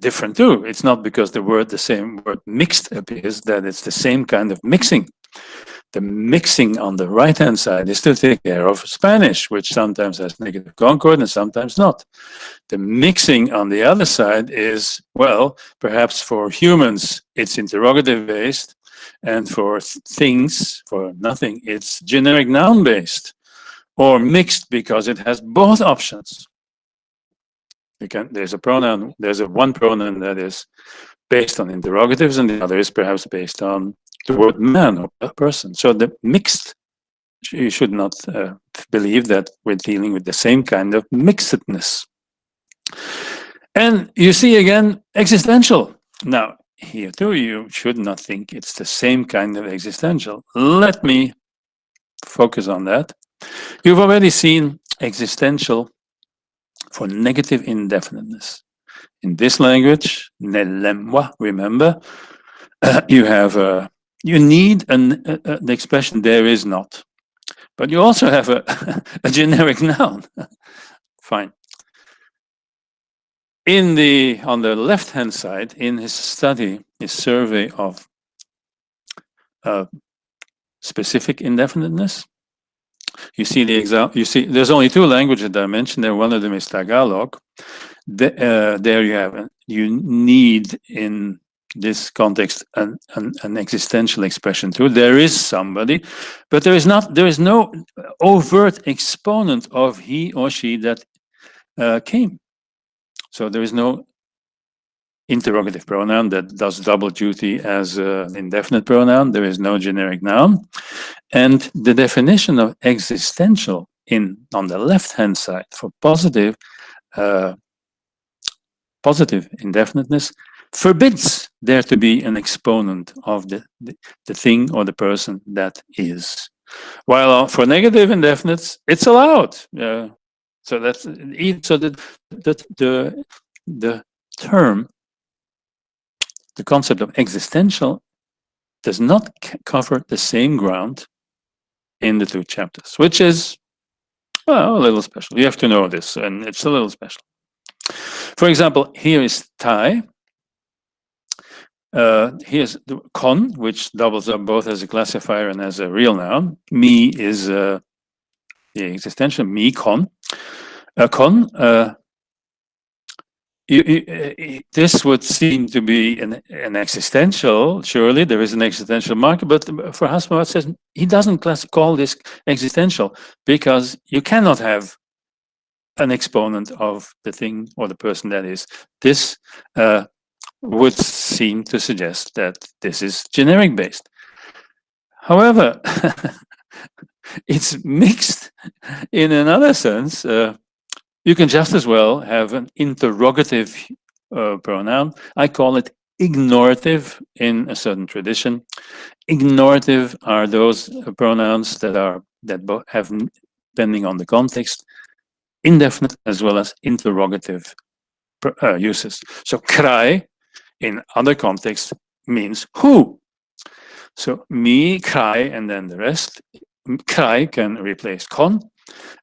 different too. It's not because the same word mixed appears that it's the same kind of mixing. The mixing on the right-hand side is to take care of Spanish, which sometimes has negative concord and sometimes not. The mixing on the other side is, well, perhaps for humans, it's interrogative-based, and for things, for nothing, it's generic noun-based, or mixed because it has both options. There's one pronoun that is based on interrogatives, and the other is perhaps based on the word man or a person. So the mixed, you should not believe that we're dealing with the same kind of mixedness. And you see again, existential. Now, here too, you should not think it's the same kind of existential. Let me focus on that. You've already seen existential for negative indefiniteness. In this language, nell'emwa, remember, you need an expression there is not, but you also have a generic noun. Fine. On the left-hand side, in his study, his survey of specific indefiniteness, you see there's only two languages that I mentioned there. One of them is Tagalog. There you need in this context an existential expression too. There is somebody, but there is no overt exponent of he or she that came. So there is no interrogative pronoun that does double duty as an indefinite pronoun. There is no generic noun. And the definition of existential on the left-hand side for positive indefiniteness forbids there to be an exponent of the thing or the person that is. While for negative indefinites, it's allowed. So that's the term, the concept of existential, does not cover the same ground in the two chapters, which is, well, a little special. You have to know this, and it's a little special. For example, here is Thai. Here's the con, which doubles up both as a classifier and as a real noun. Me is the existential, me con. Con, this would seem to be an existential, surely there is an existential marker, but for Hasselblad says he doesn't call this existential because you cannot have an exponent of the thing or the person that is. This would seem to suggest that this is generic based. However, it's mixed in another sense. You can just as well have an interrogative pronoun. I call it ignorative in a certain tradition. Ignorative are those pronouns that have, depending on the context, indefinite as well as interrogative uses. So cry in other contexts means who. So me, cry, and then the rest. Cry can replace con.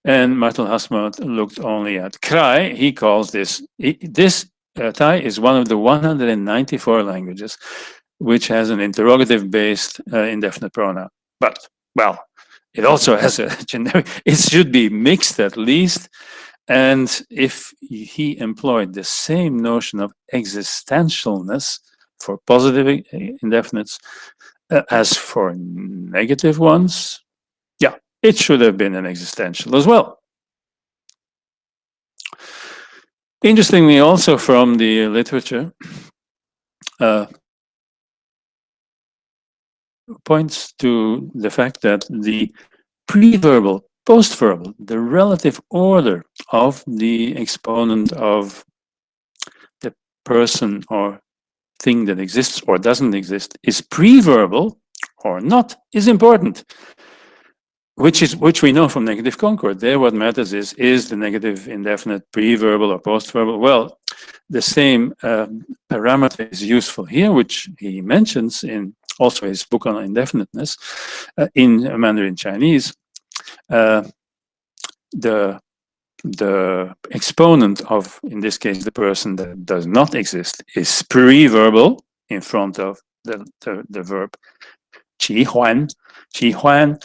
And Martel Hasselblad looked only at cry. He calls this Thai is one of the 194 languages which has an interrogative-based indefinite pronoun. But, well, it also has a generic, it should be mixed at least. And if he employed the same notion of existentialness for positive indefinites as for negative ones, yeah, it should have been an existential as well. Interestingly, also from the literature, points to the fact that the pre-verbal, post-verbal, the relative order of the exponent of the person or thing that exists or doesn't exist is pre-verbal or not is important, which we know from negative concord. There, what matters is the negative indefinite pre-verbal or post-verbal? Well, the same parameter is useful here, which he mentions in also his book on indefiniteness in Mandarin Chinese. The exponent of, in this case, the person that does not exist is pre-verbal in front of the verb qi huan. Qi huan.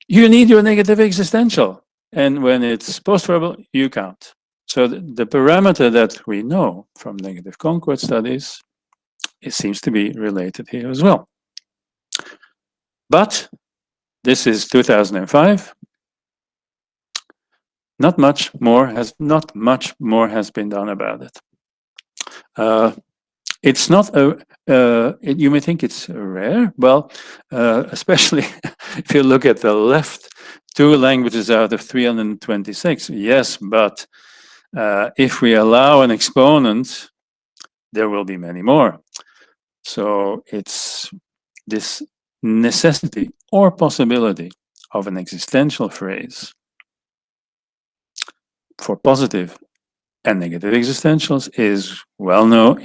You need your negative existential, and when it's post-verbal, you count. So the parameter that we know from negative concord studies, it seems to be related here as well. But this is 2005. Not much more has been done about it. It's not you may think it's rare. Well, especially if you look at the left, 2 languages out of 326. Yes, but if we allow an exponent, there will be many more. So it's this necessity or possibility of an existential phrase for positive and negative existentials is well known.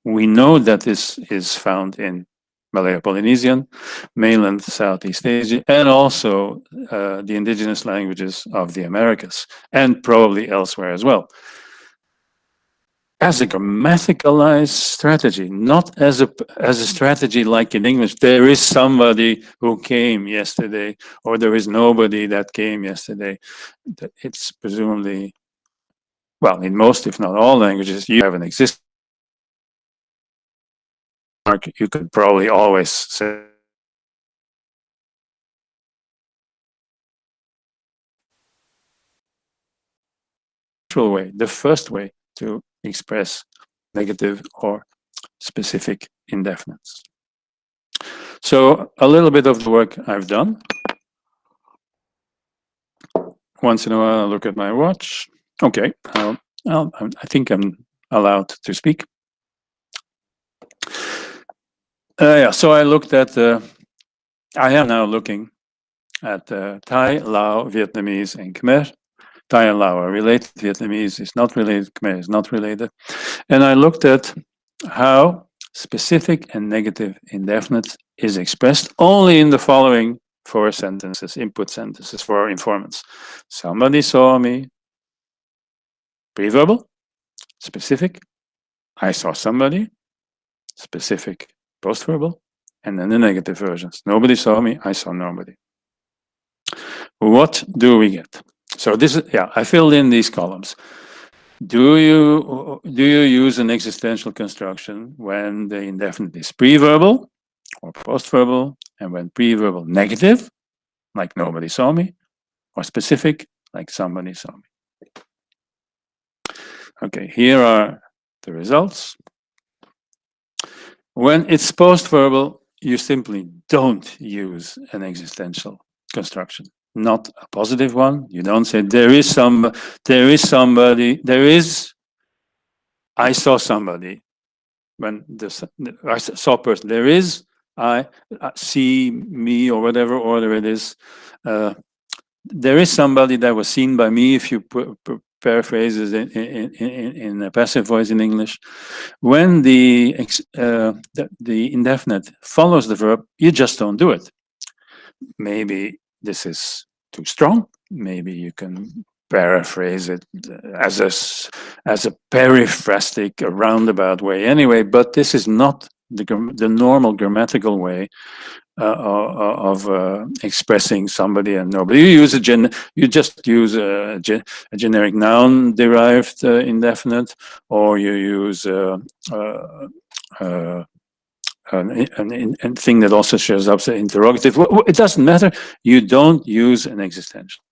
We know that this is found in Malayo-Polynesian, mainland Southeast Asia, and also the indigenous languages of the Americas, and probably elsewhere as well. As a grammaticalized strategy, not as a strategy like in English, there is somebody who came yesterday, or there is nobody that came yesterday. It's presumably, well, in most, if not all languages, you have an existing mark. You could probably always say way, the first way to express negative or specific indefinites. So a little bit of the work I've done. Once in a while, I look at my watch. Okay, I think I'm allowed to speak. Yeah, so I looked at, I am now looking at Thai, Lao, Vietnamese, and Khmer. Thai and Lao are related, Vietnamese is not related, Khmer is not related. And I looked at how specific and negative indefinite is expressed only in the following 4 sentences, input sentences for informants. Somebody saw me, pre-verbal, specific, I saw somebody, specific, post-verbal, and then the negative versions. Nobody saw me, I saw nobody. What do we get? So this is, yeah, I filled in these columns. Do you use an existential construction when the indefinite is pre-verbal or post-verbal, and when pre-verbal negative, like nobody saw me, or specific, like somebody saw me? Okay, here are the results. When it's post-verbal, you simply don't use an existential construction. Not a positive one. You don't say there is somebody, I saw somebody. When I saw a person, there is, I see me, or whatever order it is. There is somebody that was seen by me, if you paraphrase it in a passive voice in English. When the indefinite follows the verb, you just don't do it. Maybe this is too strong. Maybe you can paraphrase it as a periphrastic, a roundabout way anyway, but this is not the normal grammatical way of expressing somebody and nobody. You just use a generic noun derived indefinite, or you use a thing that also shows up as an interrogative. It doesn't matter. You don't use an existential.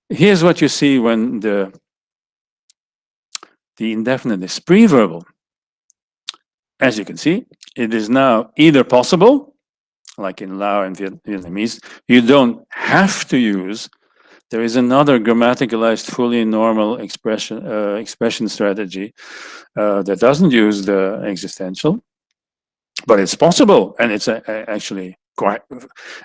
Here's what you see when the the indefinite is pre-verbal. As you can see, it is now either possible, like in Lao and Vietnamese, you don't have to use. There is another grammaticalized, fully normal expression strategy that doesn't use the existential, but it's possible, and it's actually quite.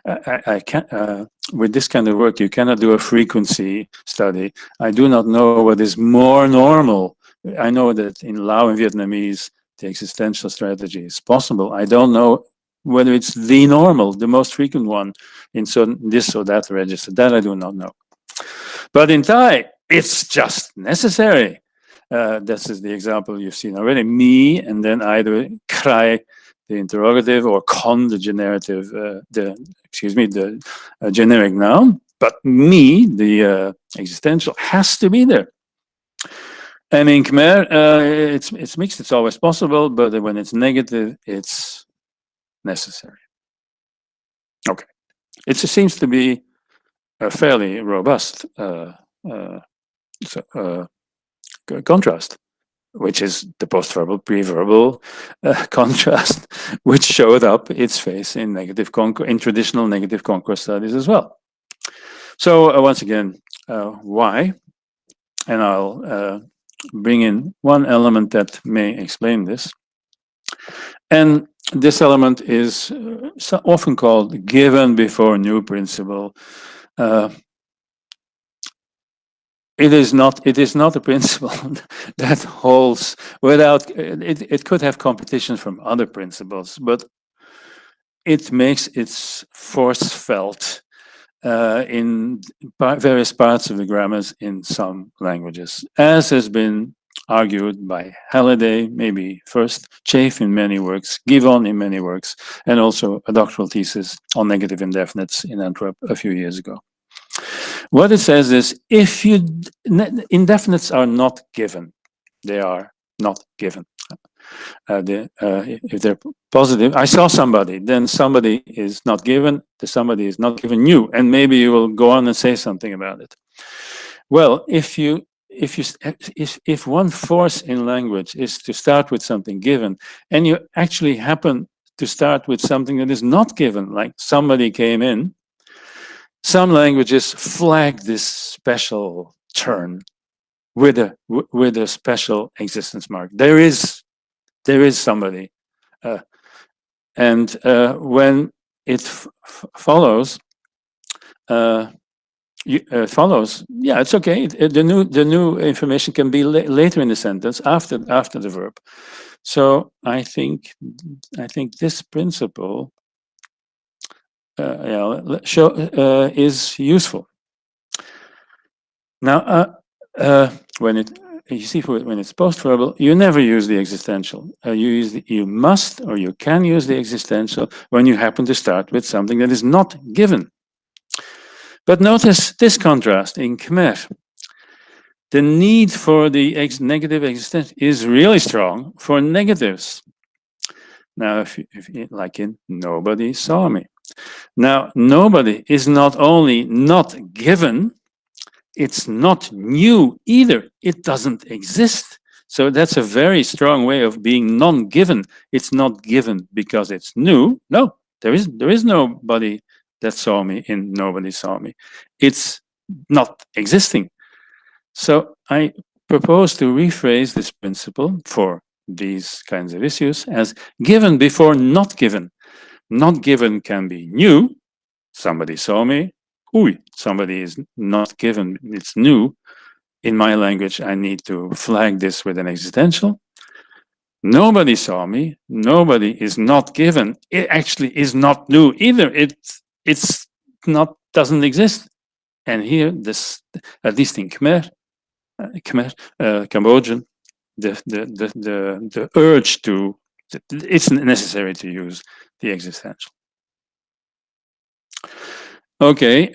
I can't. With this kind of work, you cannot do a frequency study. I do not know what is more normal. I know that in Lao and Vietnamese, the existential strategy is possible. I don't know whether it's the normal, the most frequent one in this or that register. That I do not know. But in Thai, it's just necessary. This is the example you've seen already. Me, and then either krai, the interrogative, or kon, the generative, the generic noun. But me, the existential, has to be there. And in Khmer, it's mixed. It's always possible, but when it's negative, it's necessary. Okay, it seems to be a fairly robust contrast, which is the postverbal pre-verbal contrast, which showed up its face in in traditional negative concord studies as well. So once again, why? And I'll bring in one element that may explain this. And this element is often called given before new principle. It is not a principle that holds without, it could have competition from other principles, but it makes its force felt in various parts of the grammars in some languages, as has been argued by Halliday, maybe first, Chafe in many works, Givon in many works, and also a doctoral thesis on negative indefinites in Antwerp a few years ago. What it says is, if indefinites are not given, they are not given. If they're positive, I saw somebody, then somebody is not given, the somebody is not given you, and maybe you will go on and say something about it. Well, if one force in language is to start with something given, and you actually happen to start with something that is not given, like somebody came in, some languages flag this special turn with a special existence mark. There is somebody, and when it follows, yeah, it's okay. The new information can be later in the sentence after the verb. So I think this principle is useful. Now, when it's post-verbal, you never use the existential. You must or you can use the existential when you happen to start with something that is not given. But notice this contrast in Khmer. The need for the negative existential is really strong for negatives. Now, if like in nobody saw me. Now, nobody is not only not given, it's not new either. It doesn't exist. So that's a very strong way of being non-given. It's not given because it's new. No, there is nobody that saw me in nobody saw me. It's not existing. So I propose to rephrase this principle for these kinds of issues as given before not given. Not given can be new. Somebody saw me. Ooh, somebody is not given. It's new. In my language, I need to flag this with an existential. Nobody saw me. Nobody is not given. It actually is not new either. It's not, doesn't exist. And here, this, at least in Khmer, Cambodian, the urge to, it's necessary to use the existential. Okay,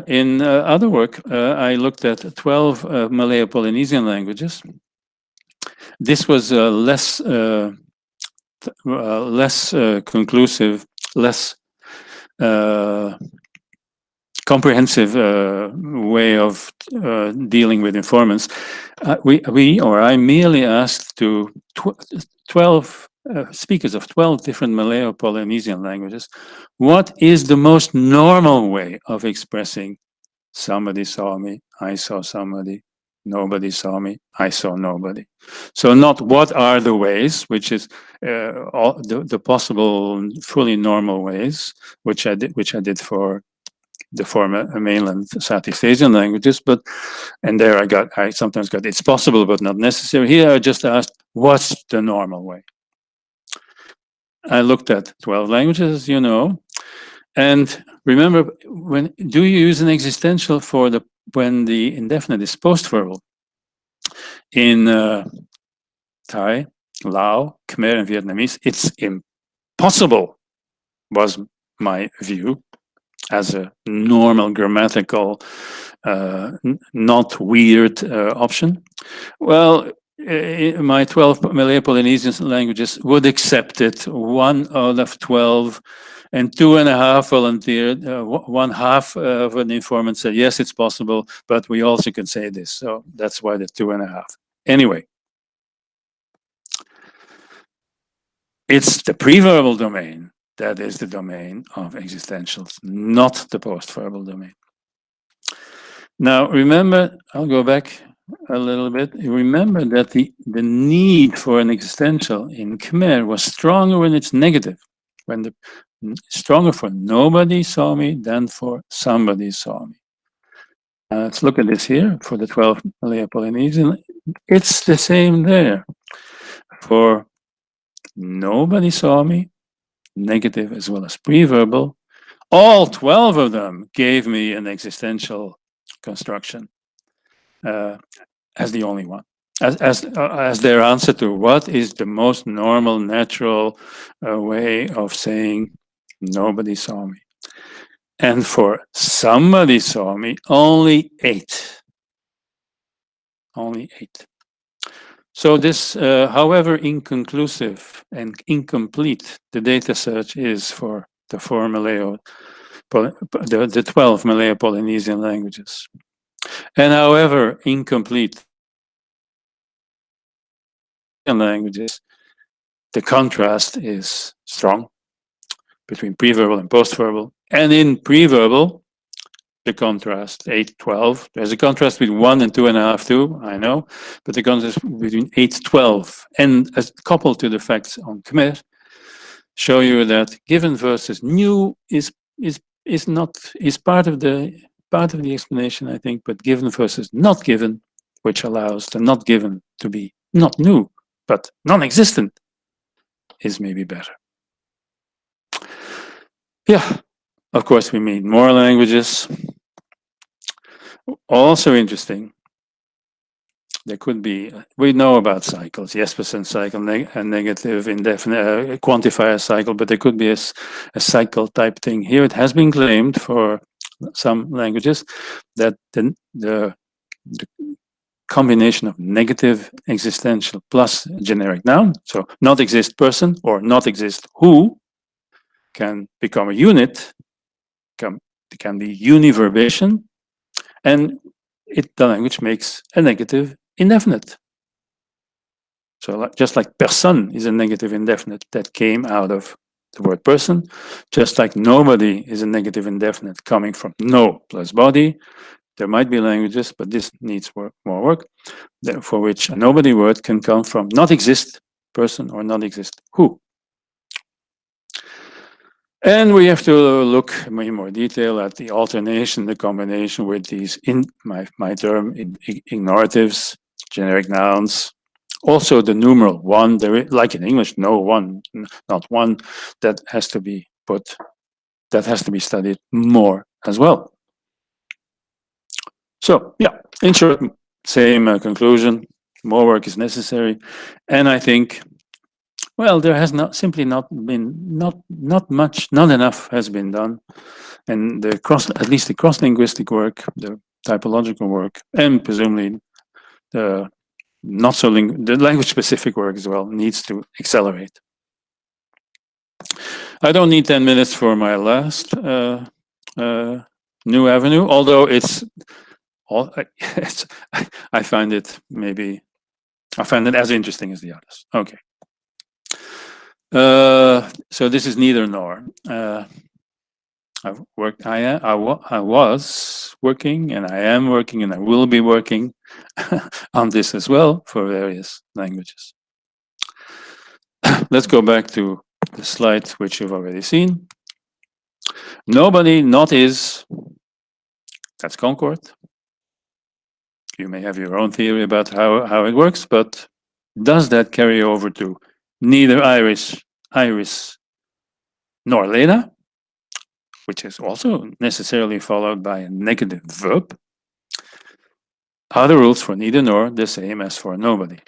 in other work, I looked at 12 Malayo-Polynesian languages. This was less conclusive, less comprehensive way of dealing with informants. We or I merely asked to 12 speakers of 12 different Malay-Polynesian languages, what is the most normal way of expressing somebody saw me, I saw somebody, nobody saw me, I saw nobody. So not what are the ways, which is all the possible fully normal ways, which I did for the former mainland Southeast Asian languages, and there I sometimes got it's possible but not necessary. Here I just asked, what's the normal way? I looked at 12 languages, as you know, and remember, do you use an existential for when the indefinite is post-verbal? In Thai, Lao, Khmer, and Vietnamese, it's impossible, was my view, as a normal grammatical, not weird option. Well, my 12 Malay-Polynesian languages would accept it. 1 out of 12, and 2.5 volunteered. 1/2 of an informant said, yes, it's possible, but we also can say this. So that's why the 2.5. Anyway, it's the pre-verbal domain that is the domain of existentials, not the post-verbal domain. Now, remember, I'll go back a little bit. Remember that the need for an existential in Khmer was stronger when it's negative, when stronger for nobody saw me than for somebody saw me. Let's look at this here for the 12 Malay-Polynesian. It's the same there. For nobody saw me, negative as well as pre-verbal, all 12 of them gave me an existential construction as the only one, as their answer to what is the most normal, natural way of saying nobody saw me. And for somebody saw me, only 8. Only 8. So this, however inconclusive and incomplete the data search is for the 12 Malay-Polynesian languages, and however incomplete languages, the contrast is strong between pre-verbal and post-verbal, and in pre-verbal, the contrast 8-12. There's a contrast between 1 and 2.5 too, I know, but the contrast between 8-12 and as coupled to the facts on Khmer show you that given versus new is part of the explanation, I think, but given versus not given, which allows the not given to be not new but non-existent, is maybe better. Yeah, of course we need more languages. Also interesting, there could be, we know about cycles, yes% cycle, a negative indefinite quantifier cycle, but there could be a cycle type thing. Here it has been claimed for some languages that the combination of negative existential plus generic noun, so not exist person or not exist who, can become a unit, can be univerbation, and the language makes a negative indefinite. So just like personne is a negative indefinite that came out of the word person, just like nobody is a negative indefinite coming from no plus body. There might be languages, but this needs more work, for which a nobody word can come from not exist person or not exist who. And we have to look in more detail at the alternation, the combination with these, in my term, ignoratives, generic nouns. Also the numeral 1, like in English, no one, not one, that has to be studied more as well. So yeah, in short, same conclusion, more work is necessary. And I think, well, there has not enough has been done. And at least the cross-linguistic work, the typological work, and presumably the language-specific work as well needs to accelerate. I don't need 10 minutes for my last new avenue, although I find it as interesting as the others. Okay. So this is neither nor. I was working, and I am working, and I will be working on this as well for various languages. Let's go back to the slide which you've already seen. Nobody, not is. That's Concord. You may have your own theory about how it works, but does that carry over to neither Iris, nor Lena, which is also necessarily followed by a negative verb? Are the rules for neither nor the same as for nobody?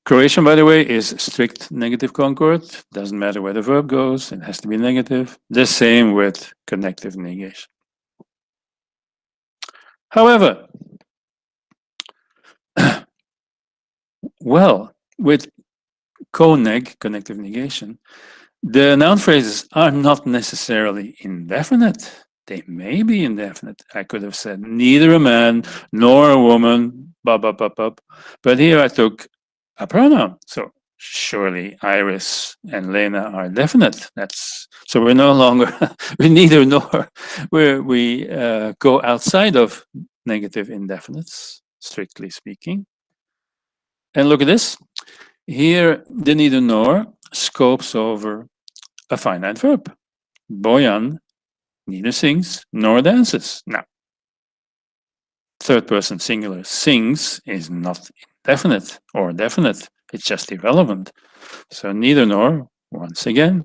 Croatian, by the way, is strict negative concord. Doesn't matter where the verb goes, it has to be negative. The same with connective negation. However, well, with connective negation, the noun phrases are not necessarily indefinite. They may be indefinite. I could have said neither a man nor a woman, but here I took a pronoun. So surely Iris and Lena are definite. So we're no longer, we neither nor, we go outside of negative indefinites, strictly speaking. And look at this. Here, the neither nor scopes over a finite verb. Bojan neither sings nor dances. Now, third person singular sings is not indefinite or definite. It's just irrelevant. So neither nor, once again,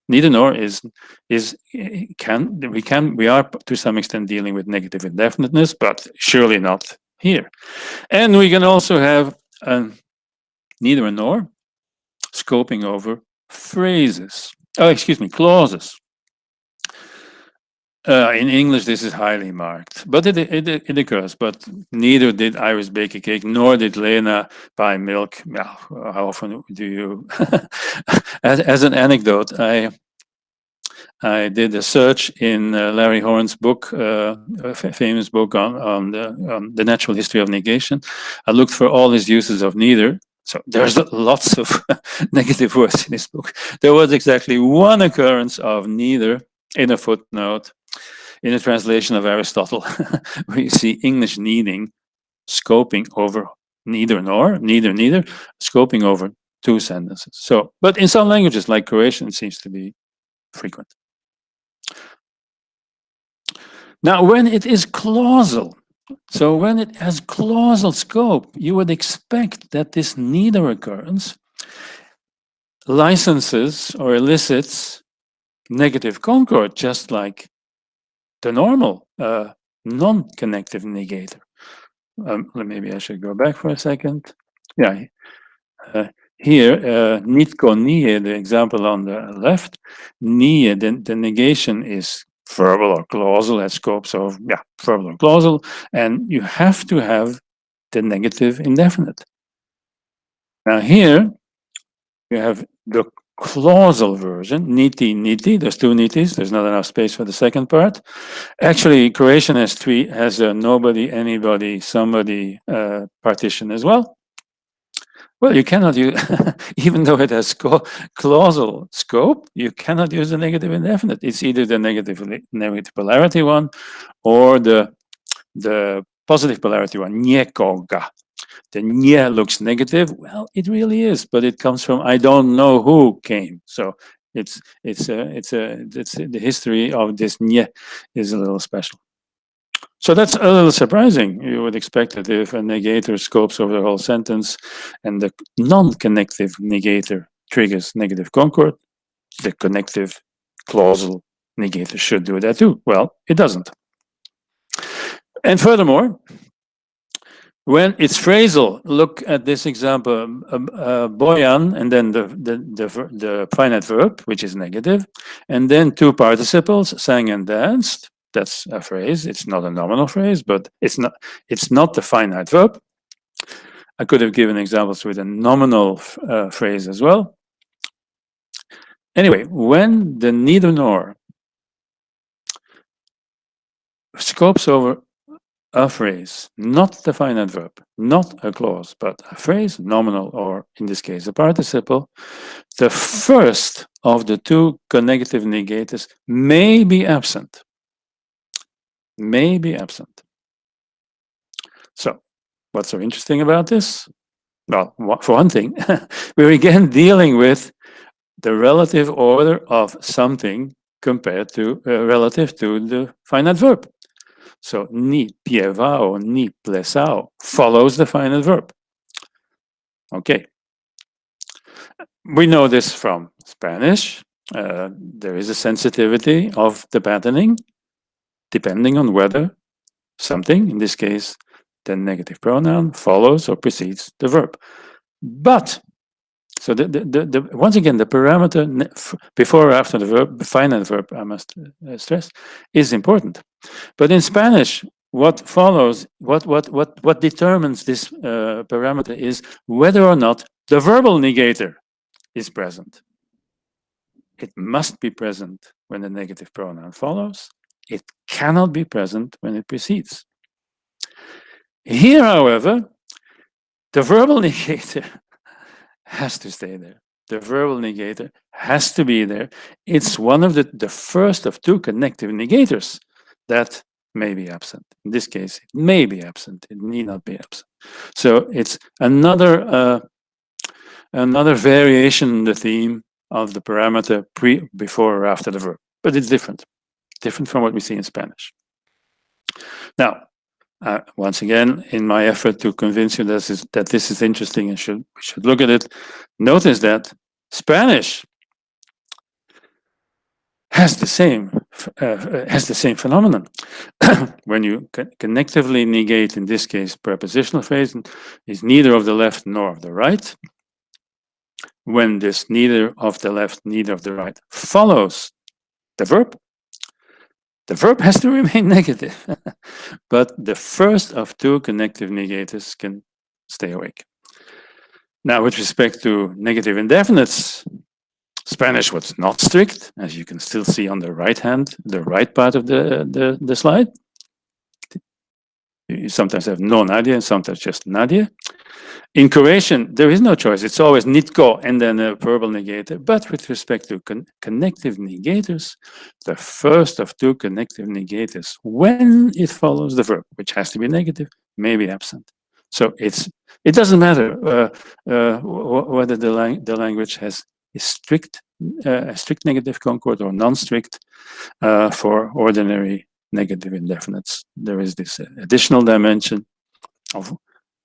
neither nor we are to some extent dealing with negative indefiniteness, but surely not here. And we can also have neither and nor scoping over phrases. Clauses. In English, this is highly marked, but it occurs. But neither did Iris bake a cake, nor did Lena buy milk. Well, how often do you? As an anecdote, I did a search in Larry Horn's book, a famous book on the natural history of negation. I looked for all his uses of neither. So there's lots of negative words in his book. There was exactly one occurrence of neither in a footnote in a translation of Aristotle, where you see English needing scoping over neither nor, neither, scoping over two sentences. So, but in some languages like Croatian, it seems to be frequent. Now, when it is clausal, so when it has clausal scope, you would expect that this neither occurrence licenses or elicits negative concord, just like the normal non-connective negator. Maybe I should go back for a second. Yeah, here, nitko nije, the example on the left, nije, the negation is verbal or clausal, has scopes of, verbal or clausal, and you have to have the negative indefinite. Now here, you have the clausal version, niti, there's two nitis, there's not enough space for the second part. Actually, Croatian has a nobody, anybody, somebody partition as well. Well, you cannot use, even though it has clausal scope, you cannot use the negative indefinite. It's either the negative polarity one or the positive polarity one, njekoga. The nye looks negative. Well, it really is, but it comes from I don't know who came. So it's the history of this nye is a little special. So that's a little surprising. You would expect that if a negator scopes over the whole sentence and the non-connective negator triggers negative concord, the connective clausal negator should do that too. Well, it doesn't. And furthermore, when it's phrasal, look at this example, Bojan, and then the finite verb, which is negative, and then two participles, sang and danced. That's a phrase. It's not a nominal phrase, but it's not the finite verb. I could have given examples with a nominal phrase as well. Anyway, when the neither nor scopes over a phrase, not the finite verb, not a clause, but a phrase, nominal, or in this case, a participle, the first of the two connective negators may be absent. May be absent. So, what's so interesting about this? Well, for one thing, we're again dealing with the relative order of something compared to relative to the finite verb. So ni pievao, ni plesao follows the finite verb. Okay. We know this from Spanish. There is a sensitivity of the patterning depending on whether something, in this case, the negative pronoun, follows or precedes the verb. But, so once again, the parameter before or after the verb, the finite verb, I must stress, is important. But in Spanish, what follows, what determines this parameter is whether or not the verbal negator is present. It must be present when the negative pronoun follows. It cannot be present when it precedes. Here, however, the verbal negator has to stay there. The verbal negator has to be there. It's one of the first of two connective negators that may be absent. In this case, it may be absent. It need not be absent. So it's another variation in the theme of the parameter before or after the verb, but it's different from what we see in Spanish. Now, once again, in my effort to convince you that this is interesting and we should look at it, notice that Spanish has the same phenomenon. When you connectively negate, in this case, prepositional phrase, is neither of the left nor of the right. When this neither of the left, neither of the right follows the verb has to remain negative. But the first of two connective negators can stay awake. Now, with respect to negative indefinites, Spanish was not strict, as you can still see on the right part of the slide. You sometimes have no nadia and sometimes just nadia. In Croatian, there is no choice. It's always nitko and then a verbal negator. But with respect to connective negators, the first of two connective negators, when it follows the verb, which has to be negative, may be absent. So it doesn't matter whether the language has a strict negative concord or non-strict for ordinary negative indefinites. There is this additional dimension of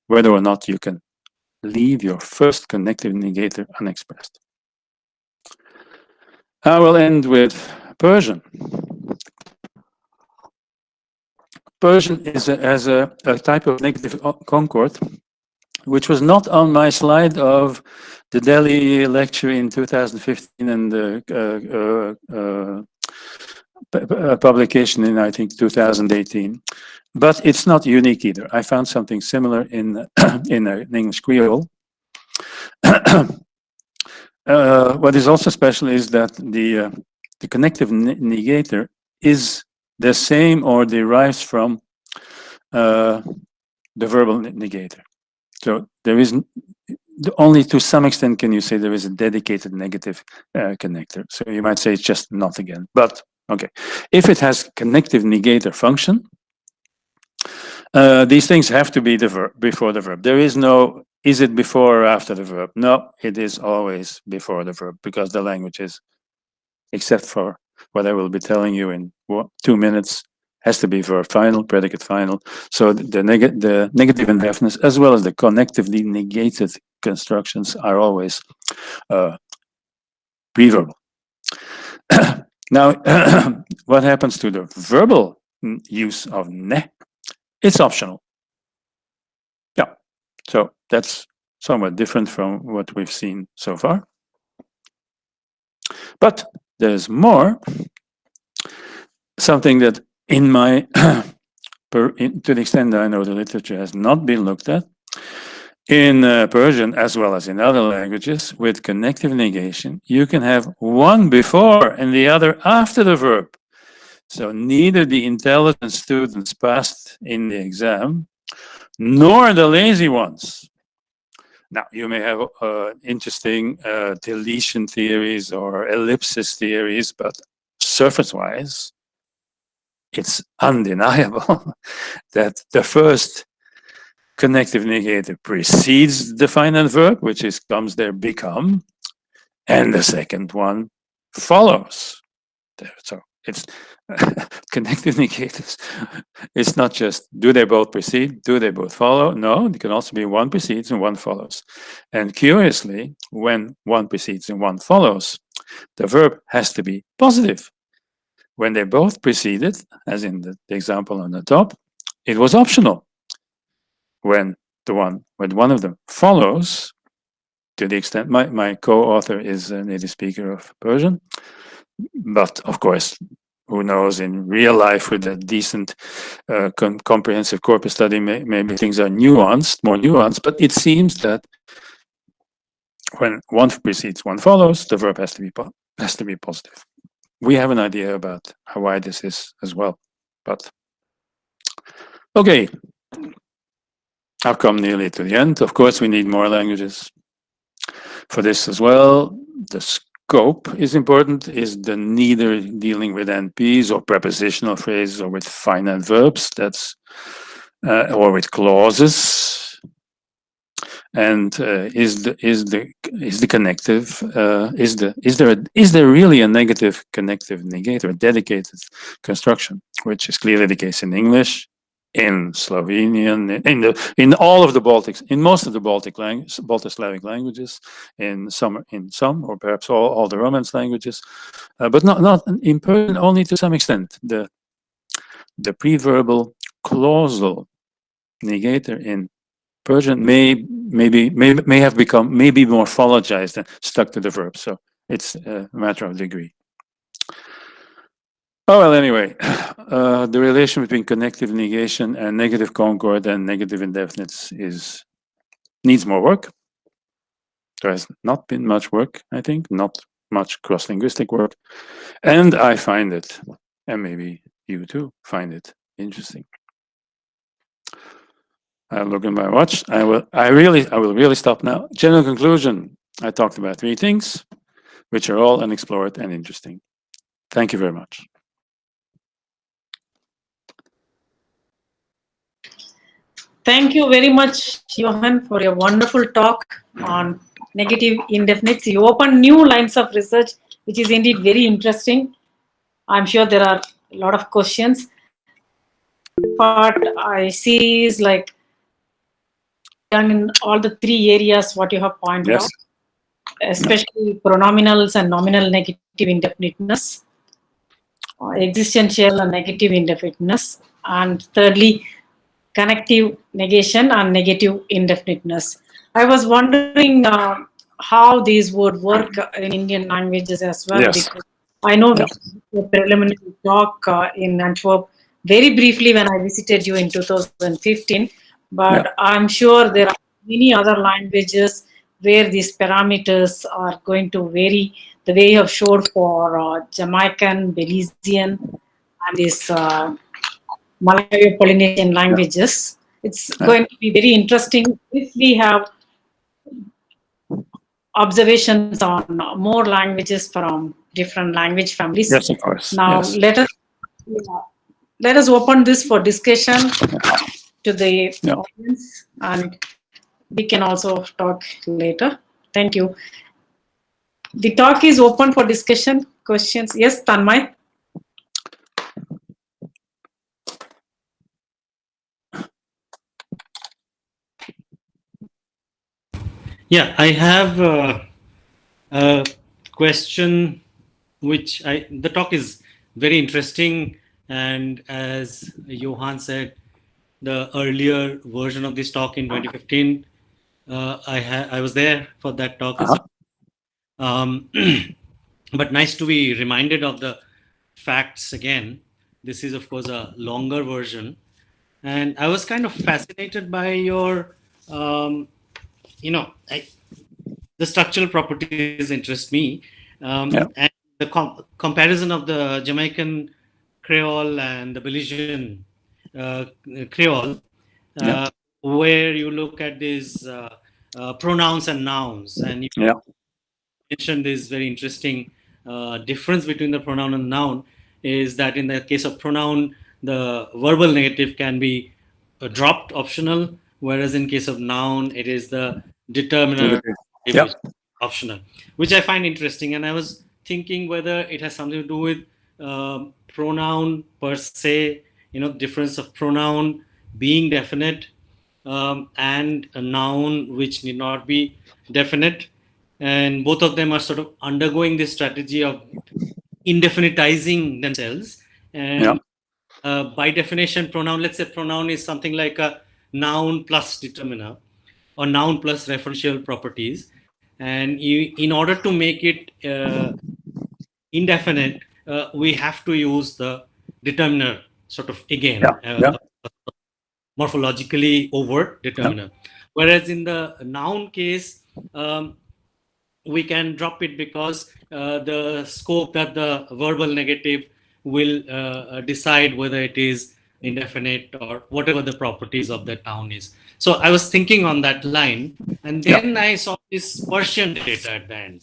whether or not you can leave your first connective negator unexpressed. I will end with Persian. Persian has a type of negative concord, which was not on my slide of the Delhi lecture in 2015 and the publication in, I think, 2018. But it's not unique either. I found something similar in English Creole. What is also special is that the connective negator is the same or derives from the verbal negator. So there is only to some extent can you say there is a dedicated negative connector. So you might say it's just not again. But okay, if it has connective negator function, these things have to be the verb before the verb. There is no, is it before or after the verb? No, it is always before the verb because the language is, except for what I will be telling you in 2 minutes, has to be verb final, predicate final. So the negative indefiniteness as well as the connectively negated constructions are always preverbal. Now, what happens to the verbal use of ne? It's optional. Yeah, so that's somewhat different from what we've seen so far. But there's more. Something that in my, to the extent that I know the literature has not been looked at, in Persian as well as in other languages, with connective negation, you can have one before and the other after the verb. So neither the intelligent students passed in the exam, nor the lazy ones. Now, you may have interesting deletion theories or ellipsis theories, but surface-wise, it's undeniable that the first connective negator precedes the finite verb, which is comes there, become, and the second one follows. So it's connective negators. It's not just do they both precede, do they both follow? No, it can also be one precedes and one follows. And curiously, when one precedes and one follows, the verb has to be positive. When they both preceded, as in the example on the top, it was optional. When one of them follows, to the extent my co-author is a native speaker of Persian, but of course, who knows, in real life with a decent comprehensive corpus study, maybe things are nuanced, more nuanced, but it seems that when one precedes, one follows, the verb has to be positive. We have an idea about why this is as well, but okay. I've come nearly to the end. Of course, we need more languages for this as well. The scope is important. Is the neither dealing with NPs or prepositional phrases or with finite verbs? That's or with clauses. And is the connective is there really a negative connective negator, a dedicated construction, which is clearly the case in English, in Slovenian, in all of the Baltics, in most of the Baltic-Slavic languages, in some or perhaps all the Romance languages, but not in Persian, only to some extent. The preverbal clausal negator in Persian may have become maybe morphologized and stuck to the verb. So it's a matter of degree. Oh, well, anyway, the relation between connective negation and negative concord and negative indefinites needs more work. There has not been much work, I think, not much cross-linguistic work. And I find it, and maybe you too find it interesting. I look at my watch. I will really stop now. General conclusion. I talked about 3 things, which are all unexplored and interesting. Thank you very much. Thank you very much, Johan, for your wonderful talk on negative indefinites. You opened new lines of research, which is indeed very interesting. I'm sure there are a lot of questions. Part I see is like done in all the 3 areas what you have pointed out, especially pronominals and nominal negative indefiniteness, existential and negative indefiniteness, and thirdly, connective negation and negative indefiniteness. I was wondering how these would work in Indian languages as well, because I know we preliminary talk in Antwerp very briefly when I visited you in 2015, but I'm sure there are many other languages where these parameters are going to vary, the way you have showed for Jamaican, Belizean, and this Malayo-Polynesian languages. It's going to be very interesting if we have observations on more languages from different language families. Yes, of course. Now, let us open this for discussion to the audience, and we can also talk later. Thank you. The talk is open for discussion, questions. Yes, Tanmay? Yeah, I have a question which the talk is very interesting, and as Johan said, the earlier version of this talk in 2015, I was there for that talk as well. But nice to be reminded of the facts again. This is of course a longer version, and I was kind of fascinated by your the structural properties interest me, and the comparison of the Jamaican Creole and the Belizean Creole, Yeah. where you look at these pronouns and nouns, and you Yeah. mentioned this very interesting difference between the pronoun and noun is that in the case of pronoun, the verbal negative can be dropped, optional, whereas in case of noun, it is the determiner Yeah. which is optional, which I find interesting. And I was thinking whether it has something to do with pronoun per se, difference of pronoun being definite, and a noun which need not be definite. And both of them are sort of undergoing this strategy of indefinitizing themselves. And by definition, pronoun, let's say pronoun is something like a noun plus determiner or noun plus referential properties. And in order to make it indefinite, we have to use the determiner sort of again. Morphologically overt determiner. Whereas in the noun case, we can drop it because the scope that the verbal negative will decide whether it is indefinite or whatever the properties of that noun is. So I was thinking on that line, and then I saw this Persian data at the end.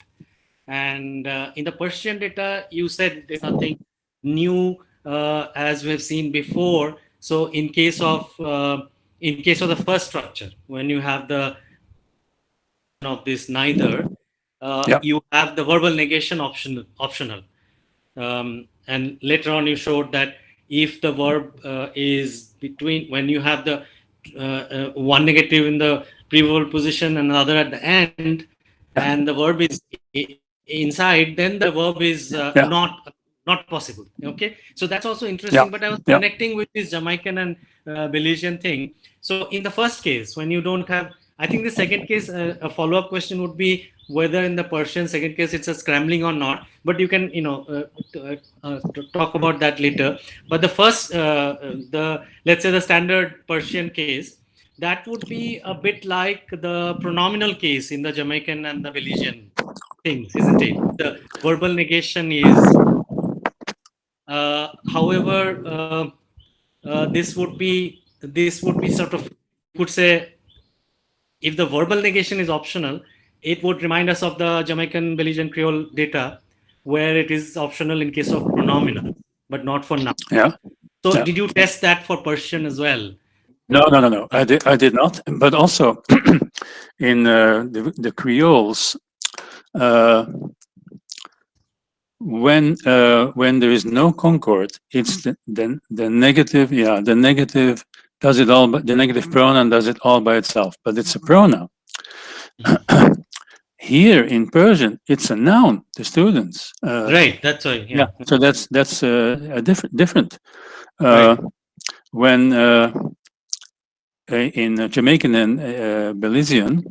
And in the Persian data, you said there's nothing new as we've seen before. So in case of the first structure, when you have the of this neither, you have the verbal negation optional. And later on, you showed that if the verb is between, when you have the one negative in the pre-verbal position and another at the end, and the verb is inside, then the verb is not possible. Okay, so that's also interesting. But I was connecting with this Jamaican and Belizean thing. So in the first case, when you don't have, I think the second case, a follow-up question would be whether in the Persian second case it's a scrambling or not. But you can, talk about that later. But the first, let's say the standard Persian case, that would be a bit like the pronominal case in the Jamaican and the Belizean things, isn't it? The verbal negation is, however, this would be sort of, could say, if the verbal negation is optional, it would remind us of the Jamaican Belizean Creole data, where it is optional in case of pronominal, but not for noun. So did you test that for Persian as well? No. I did not. But also in the Creoles, when there is no concord, it's the negative. Yeah, the negative does it all. But the negative pronoun does it all by itself. But it's a pronoun. Here in Persian, it's a noun. The students. Right. That's why. Yeah. So that's a different. Right. When in Jamaican and Belizean,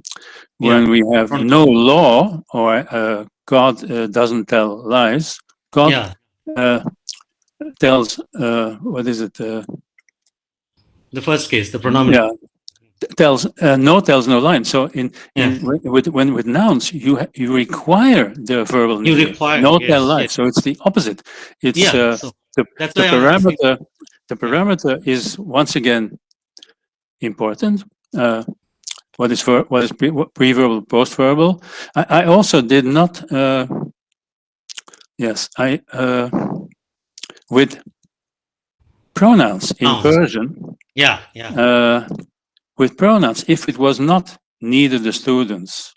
when we have no law or God doesn't tell lies, God tells what is it? The first case, the pronominal. Yeah, tells no line. So with nouns, you require the verbal. You require no tell lies. So it's the opposite. It's the parameter. The parameter is once again important. What is pre-verbal, post-verbal? I also did not. With pronouns in Persian. With pronouns, if it was not neither the students,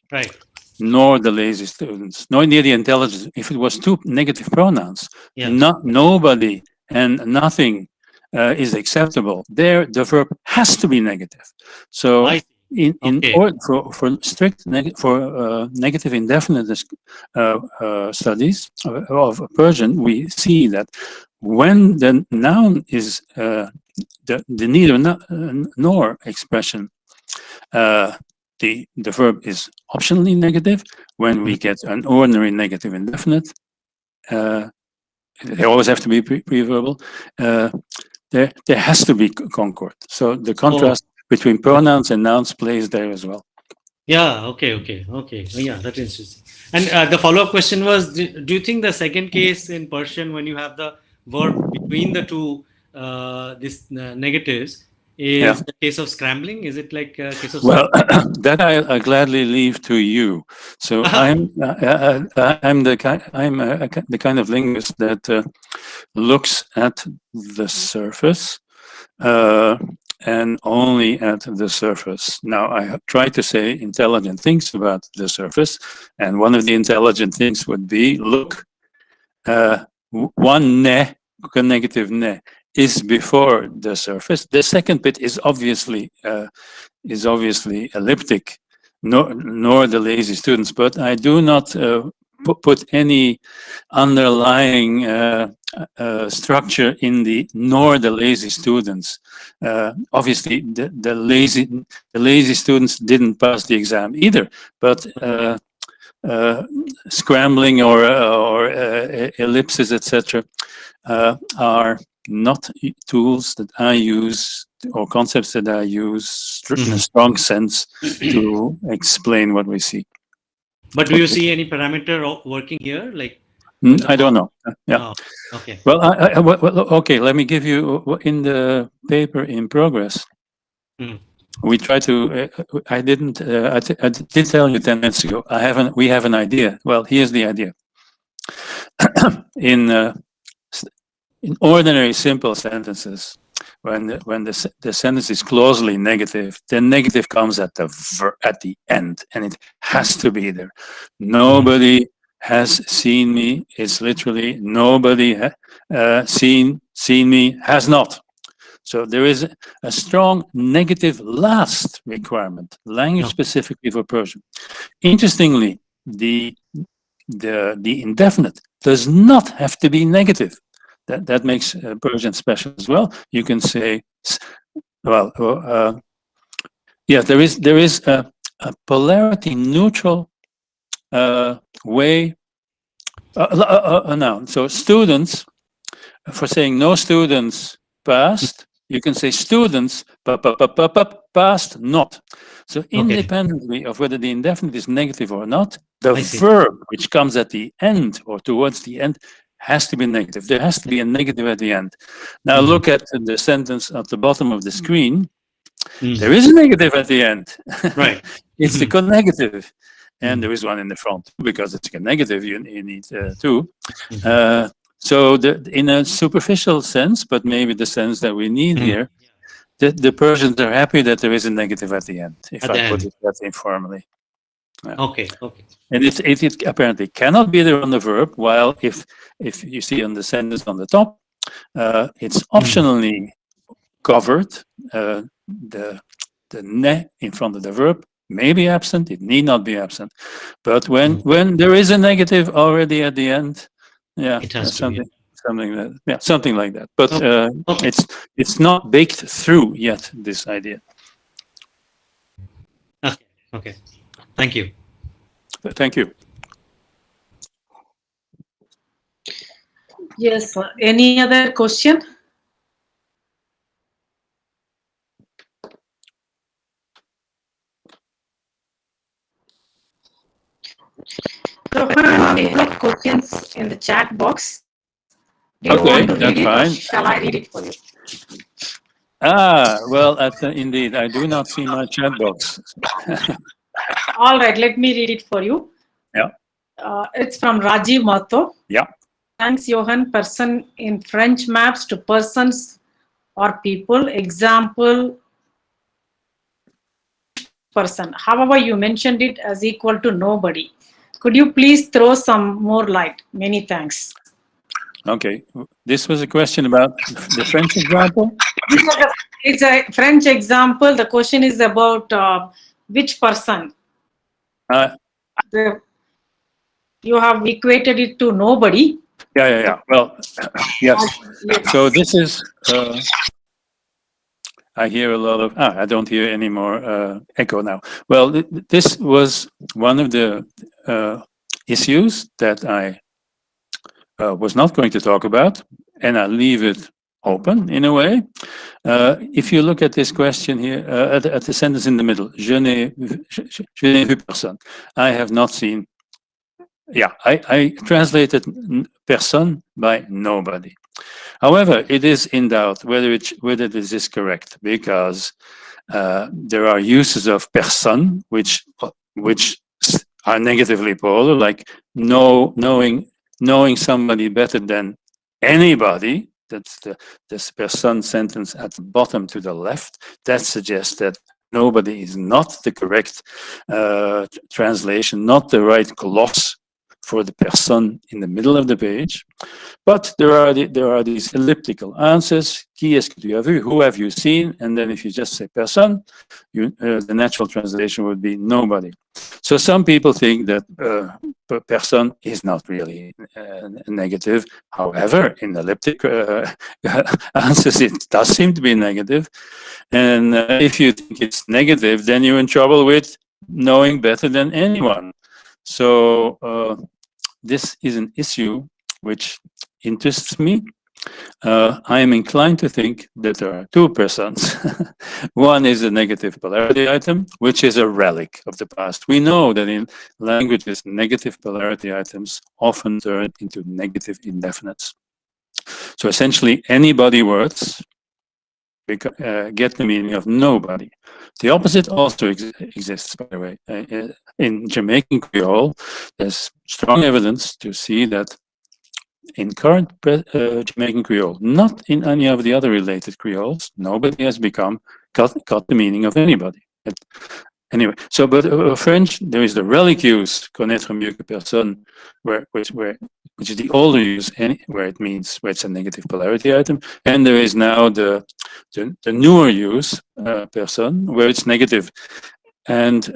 nor the lazy students, nor near the intelligent, if it was two negative pronouns, nobody and nothing is acceptable. There, the verb has to be negative. So, for strict negative indefiniteness studies of Persian, we see that when the noun is the neither nor expression, the verb is optionally negative. When we get an ordinary negative indefinite, they always have to be pre-verbal. There has to be concord. So the contrast between pronouns and nouns plays there as well. Yeah. Okay. Yeah, that's interesting. And the follow-up question was: do you think the second case in Persian, when you have the verb between the two this negatives is the case of scrambling? Is it like a case of Well, that I gladly leave to you. So I'm the kind of linguist that looks at the surface and only at the surface. Now, I try to say intelligent things about the surface, and one of the intelligent things would be, look, one ne, negative ne, is before the surface. The second bit is obviously elliptic, nor the lazy students, but I do not put any underlying structure in the nor the lazy students. Obviously, the lazy students didn't pass the exam either, but scrambling or ellipses, etc., are not tools that I use or concepts that I use in a strong sense to explain what we see. But do you see any parameter working here? Like I don't know. Yeah. Oh, okay. Well, okay. Let me give you in the paper in progress. We try to. I didn't. I did tell you 10 minutes ago. We have an idea. Well, here's the idea. In ordinary simple sentences, when the sentence is closely negative, the negative comes at the end, and it has to be there. Nobody has seen me. It's literally nobody seen me has not. So there is a strong negative last requirement, language specifically for Persian. Interestingly, the indefinite does not have to be negative. That makes Persian special as well. You can say, well, yeah, there is a polarity neutral way. A noun. So students, for saying no students passed, you can say students passed not. So independently of whether the indefinite is negative or not, the verb which comes at the end or towards the end has to be negative. There has to be a negative at the end. Now look at the sentence at the bottom of the screen. There is a negative at the end. Right. It's the connegative. And there is one in the front because it's a negative. You need two. So in a superficial sense, but maybe the sense that we need here, the Persians are happy that there is a negative at the end, if I put it that informally. Yeah. Okay. And it apparently cannot be there on the verb, while if you see on the sentence on the top, it's optionally covered. The ne in front of the verb may be absent, it need not be absent. But when there is a negative already at the end, it has something like that. But it's not baked through yet, this idea. Okay. Thank you. Thank you. Yes. Any other question? Johan, we have questions in the chat box. Do you want to read it, or shall I read it for you? Well, indeed, I do not see my chat box. All right, let me read it for you. Yeah. It's from Rajiv Mato. Yeah. Thanks, Johan. Person in French maps to persons or people. Example, person. However, you mentioned it as equal to nobody. Could you please throw some more light? Many thanks. Okay. This was a question about the French example? It's a French example. The question is about which person. You have equated it to nobody. Yeah. Well, yes. So this is, I hear a lot of, I don't hear any more echo now. Well, this was one of the issues that I was not going to talk about, and I leave it open in a way. If you look at this question here, at the sentence in the middle, je n'ai vu personne. I have not seen. Yeah, I translated personne by nobody. However, it is in doubt whether this is correct, because there are uses of personne which are negatively polar, like knowing somebody better than anybody. That's this personne sentence at the bottom to the left. That suggests that nobody is not the correct translation, not the right gloss for the personne in the middle of the page. But there are these elliptical answers. Qui est-ce que tu as vu? Who have you seen? And then if you just say personne, the natural translation would be nobody. So some people think that personne is not really negative. However, in elliptic answers, it does seem to be negative. And if you think it's negative, then you're in trouble with knowing better than anyone. So this is an issue which interests me. I am inclined to think that there are two persons. One is a negative polarity item, which is a relic of the past. We know that in languages, negative polarity items often turn into negative indefinites. So essentially, anybody words get the meaning of nobody. The opposite also exists, by the way. In Jamaican Creole, there's strong evidence to see that in current Jamaican Creole, not in any of the other related Creoles, nobody has got the meaning of anybody. Anyway, so but French, there is the relic use, connaître mieux que personne, which is the older use, where it's a negative polarity item, and there is now the newer use, personne, where it's negative. And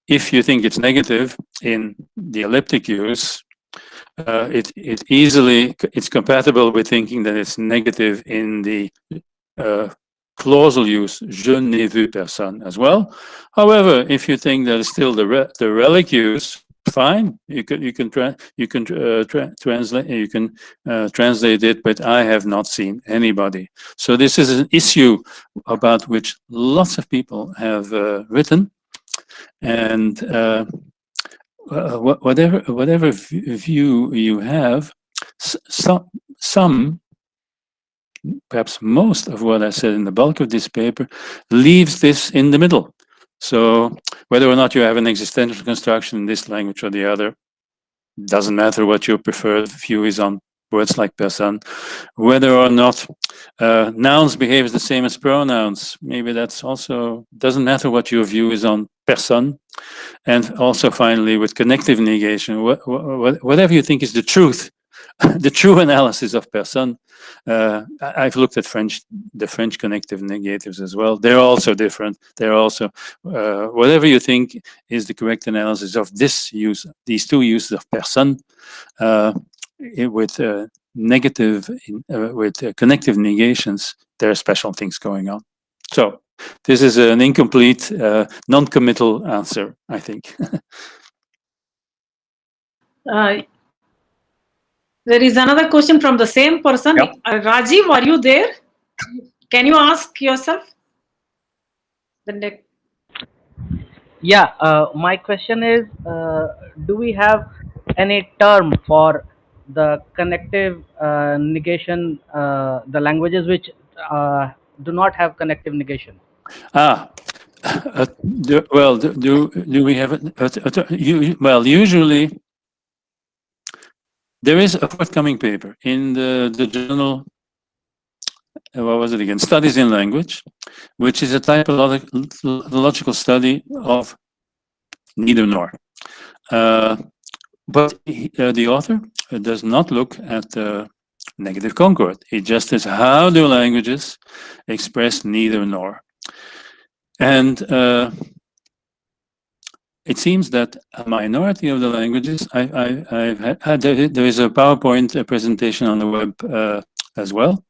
if you think it's negative in the elliptic use, it's compatible with thinking that it's negative in the clausal use, je n'ai vu personne, as well. However, if you think that it's still the relic use, fine. You can translate it, but I have not seen anybody. So this is an issue about which lots of people have written, and whatever view you have, some, perhaps most of what I said in the bulk of this paper leaves this in the middle. So whether or not you have an existential construction in this language or the other, doesn't matter what your preferred view is on words like personne. Whether or not nouns behave the same as pronouns, maybe that's also, doesn't matter what your view is on personne. And also finally with connective negation, whatever you think is the truth, the true analysis of personne. I've looked at the French connective negatives as well. They're also different. They're also, whatever you think is the correct analysis of these two uses of personne, with connective negations, there are special things going on. So this is an incomplete, non-committal answer, I think. There is another question from the same person. Yep. Rajiv, are you there? Can you ask yourself? Yeah, my question is, do we have any term for the connective negation, the languages which do not have connective negation? Do we have it? Well, usually there is a forthcoming paper in the journal, what was it again? Studies in Language, which is a typological study of neither nor. But the author does not look at the negative concord. It just says, how do languages express neither nor? And it seems that a minority of the languages, there is a PowerPoint presentation on the web as well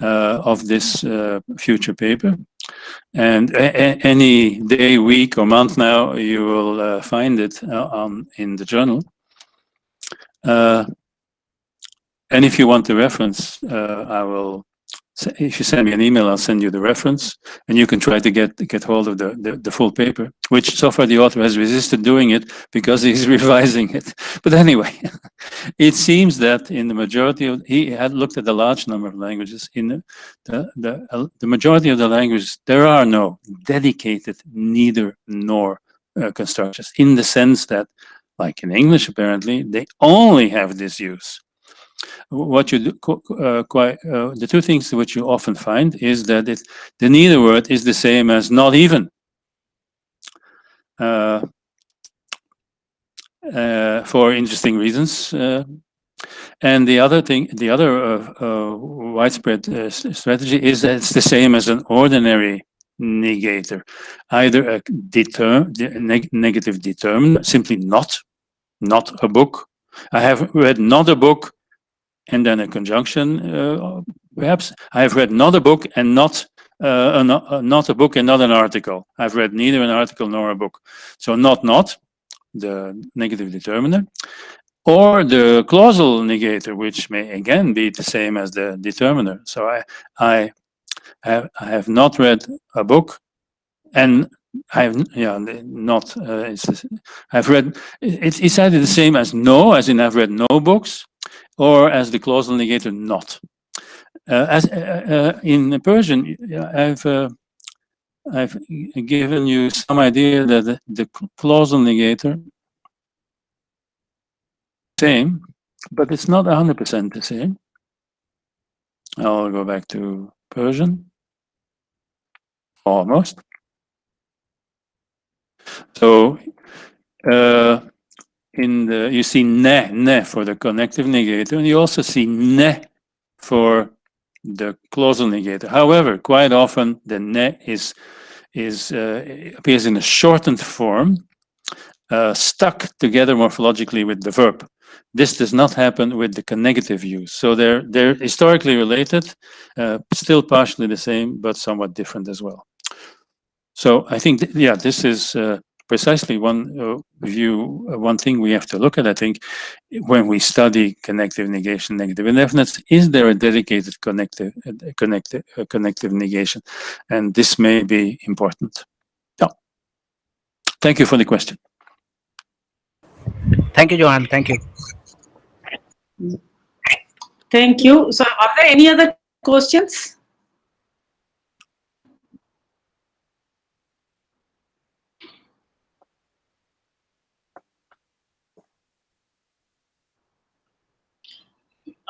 of this future paper. And any day, week, or month now, you will find it in the journal. And if you want the reference, I will if you send me an email, I'll send you the reference, and you can try to get hold of the full paper, which so far the author has resisted doing it because he's revising it. But anyway, it seems that in the majority of, he had looked at a large number of languages. In the majority of the languages, there are no dedicated neither nor constructions, in the sense that, like in English, apparently, they only have this use. What you do, the two things which you often find is that the neither word is the same as not even. For interesting reasons. And the other thing, the other widespread strategy is that it's the same as an ordinary negator, either a negative determinant, simply not a book. I have read not a book, and then a conjunction, perhaps. I have read not a book and not a book and not an article. I've read neither an article nor a book. So not, the negative determiner, or the clausal negator, which may again be the same as the determiner. So I have not read a book, and I've not. I've read. It's either the same as no, as in I've read no books, or as the clausal negator not. As in Persian, I've given you some idea that the clausal negator same, but it's not 100% the same. I'll go back to Persian. Almost. So you see ne for the connective negator, and you also see ne for the clausal negator. However, quite often the ne appears in a shortened form, stuck together morphologically with the verb. This does not happen with the connegative use. So they're historically related, still partially the same, but somewhat different as well. So I think, this is precisely one thing we have to look at, I think, when we study connective negation, negative indefinites. Is there a dedicated connective negation? And this may be important. Yeah. Thank you for the question. Thank you, Johan. Thank you. Thank you. So are there any other questions?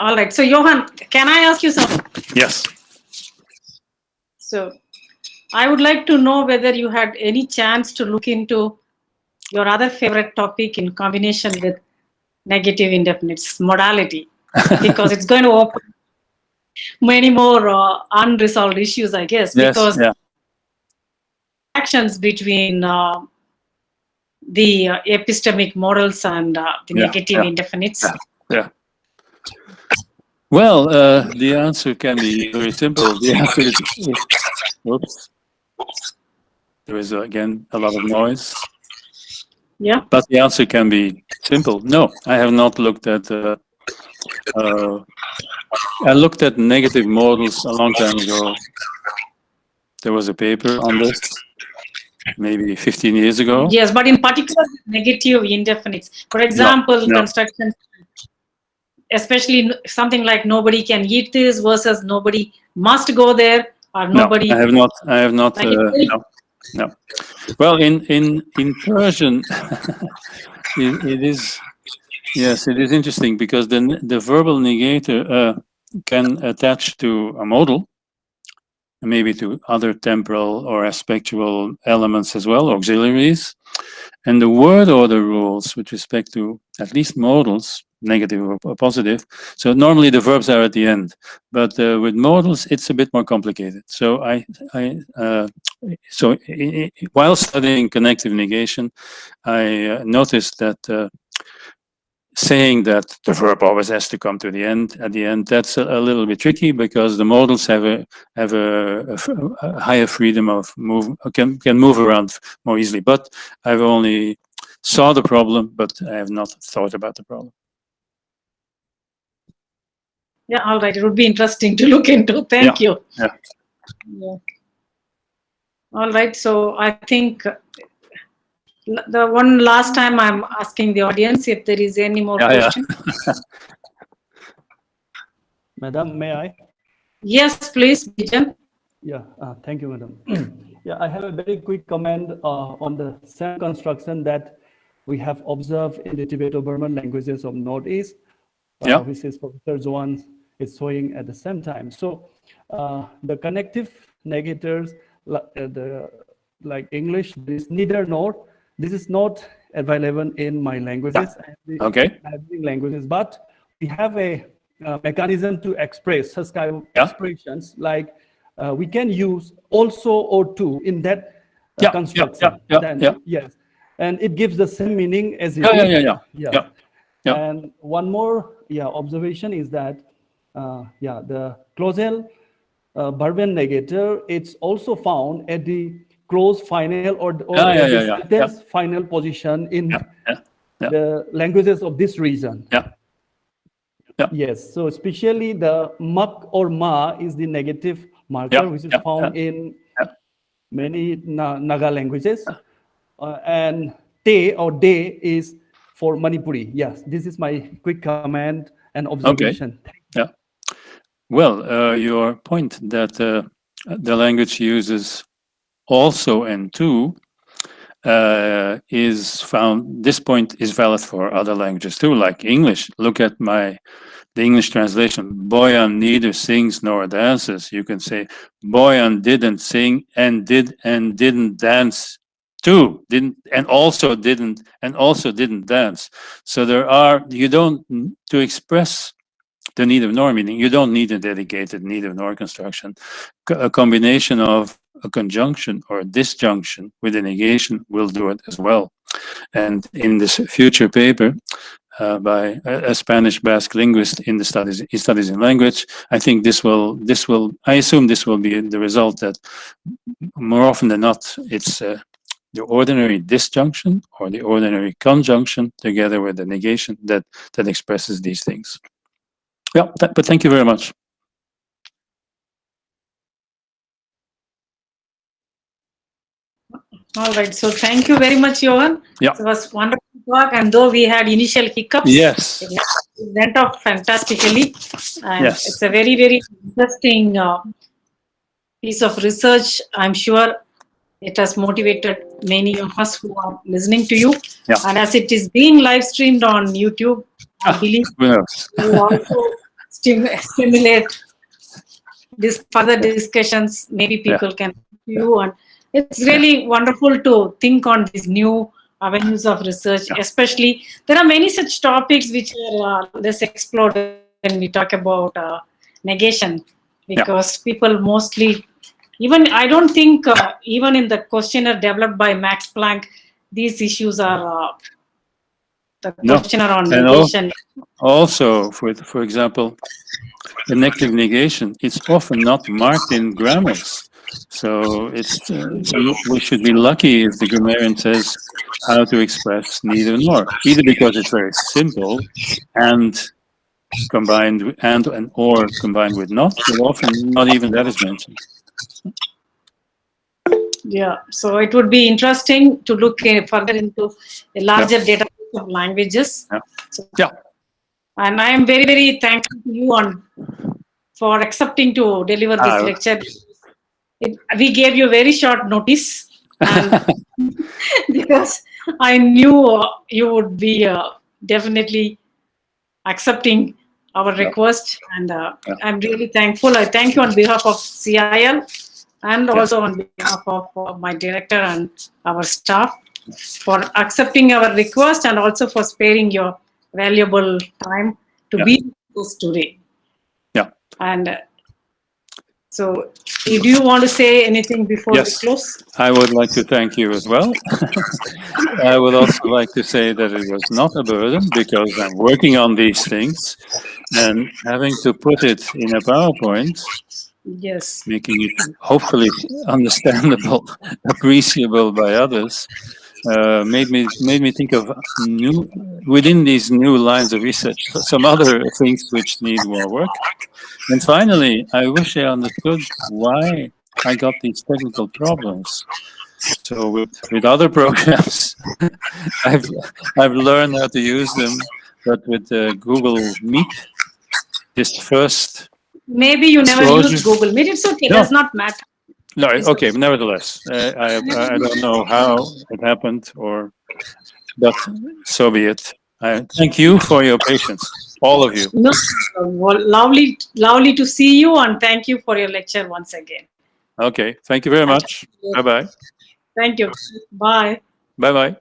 All right. So Johan, can I ask you something? Yes. So I would like to know whether you had any chance to look into your other favorite topic in combination with negative indefinites, modality, because it's going to open many more unresolved issues, I guess, because actions between the epistemic models and the negative indefinites. Yeah. Well, the answer can be very simple. The answer is, whoops. There is again a lot of noise. Yeah. But the answer can be simple. No, I have not looked at. I looked at negative models a long time ago. There was a paper on this, maybe 15 years ago. Yes, but in particular, negative indefinites. For example, constructions, especially something like nobody can eat this versus nobody must go there, or nobody. No, I have not. No. Well, in Persian, it is. Yes, it is interesting because the verbal negator can attach to a modal, maybe to other temporal or aspectual elements as well, auxiliaries. And the word order rules with respect to at least modals, negative or positive. So normally the verbs are at the end, but with modals it's a bit more complicated. So while studying connective negation, I noticed that saying that the verb always has to come to the end at the end, that's a little bit tricky because the modals have a higher freedom of move, can move around more easily. But I've only saw the problem, but I have not thought about the problem. Yeah, all right. It would be interesting to look into. Thank you. Yeah. Yeah. All right. So I think the one last time I'm asking the audience if there is any more question. Madam, may I? Yes, please, Bijan. Yeah, thank you, madam. Yeah, I have a very quick comment on the same construction that we have observed in the Tibeto-Burman languages of Northeast, which is Professor Johan is showing at the same time. So the connective negators, like English, there is neither nor. This is not available in my languages, Okay. languages, but we have a mechanism to express such kind of expressions, like we can use also or to in that construction. Yes, and it gives the same meaning as it is. And one more observation is that the clausal Burman negator, it's also found at the close final or the sentence final position in the languages of this region. Yes, so especially the mak or ma is the negative marker, which is found in many Naga languages, and te or de is for Manipuri. Yes, this is my quick comment and observation. Okay. Well, your point that the language uses also and to is found. This point is valid for other languages too, like English. Look at the English translation. Boyan neither sings nor dances. You can say Boyan didn't sing and didn't dance too. Also didn't dance. So to express the neither nor meaning, you don't need a dedicated neither nor construction. A combination of a conjunction or a disjunction with a negation will do it as well. And in this future paper by a Spanish Basque linguist in the studies in language, I think I assume this will be the result, that more often than not, it's the ordinary disjunction or the ordinary conjunction together with the negation that expresses these things. Yeah, but thank you very much. All right. So thank you very much, Johan. Yeah. It was wonderful talk, and though we had initial hiccups, it went off fantastically. And it's a very, very interesting piece of research. I'm sure it has motivated many of us who are listening to you. Yeah. And as it is being live streamed on YouTube, I believe it will also stimulate these further discussions. Maybe people can you, and it's really wonderful to think on these new avenues of research. Especially, there are many such topics which are less explored when we talk about negation, because people mostly, even I don't think even in the questionnaire developed by Max Planck, these issues are the questionnaire on negation. Also, for example, connective negation, it's often not marked in grammars. So we should be lucky if the grammarian says how to express neither nor, either because it's very simple and combined and or combined with not, but often not even that is mentioned. Yeah, so it would be interesting to look further into a larger database of languages. And I am very, very thankful to you for accepting to deliver this lecture. We gave you very short notice, and because I knew you would be definitely accepting our request, and I'm really thankful. I thank you on behalf of CIL and also on behalf of my director and our staff for accepting our request, and also for sparing your valuable time to be with us today. And so, do you want to say anything before we close? I would like to thank you as well. I would also like to say that it was not a burden, because I'm working on these things, and having to put it in a PowerPoint, yes, making it hopefully understandable, appreciable by others, made me think of within these new lines of research, some other things which need more work. And finally, I wish I understood why I got these technical problems. So with other programs, I've learned how to use them, but with Google Meet, this first Maybe you never exposure- used Google Meet. It's okay. No. Does not matter. No, okay. Nevertheless, I don't know how it happened, but so be it. Thank you for your patience, all of you. No, well, lovely to see you, and thank you for your lecture once again. Okay, thank you very much. Bye bye. Thank you. Bye. Bye bye.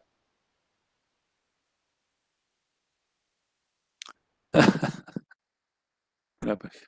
Grappig.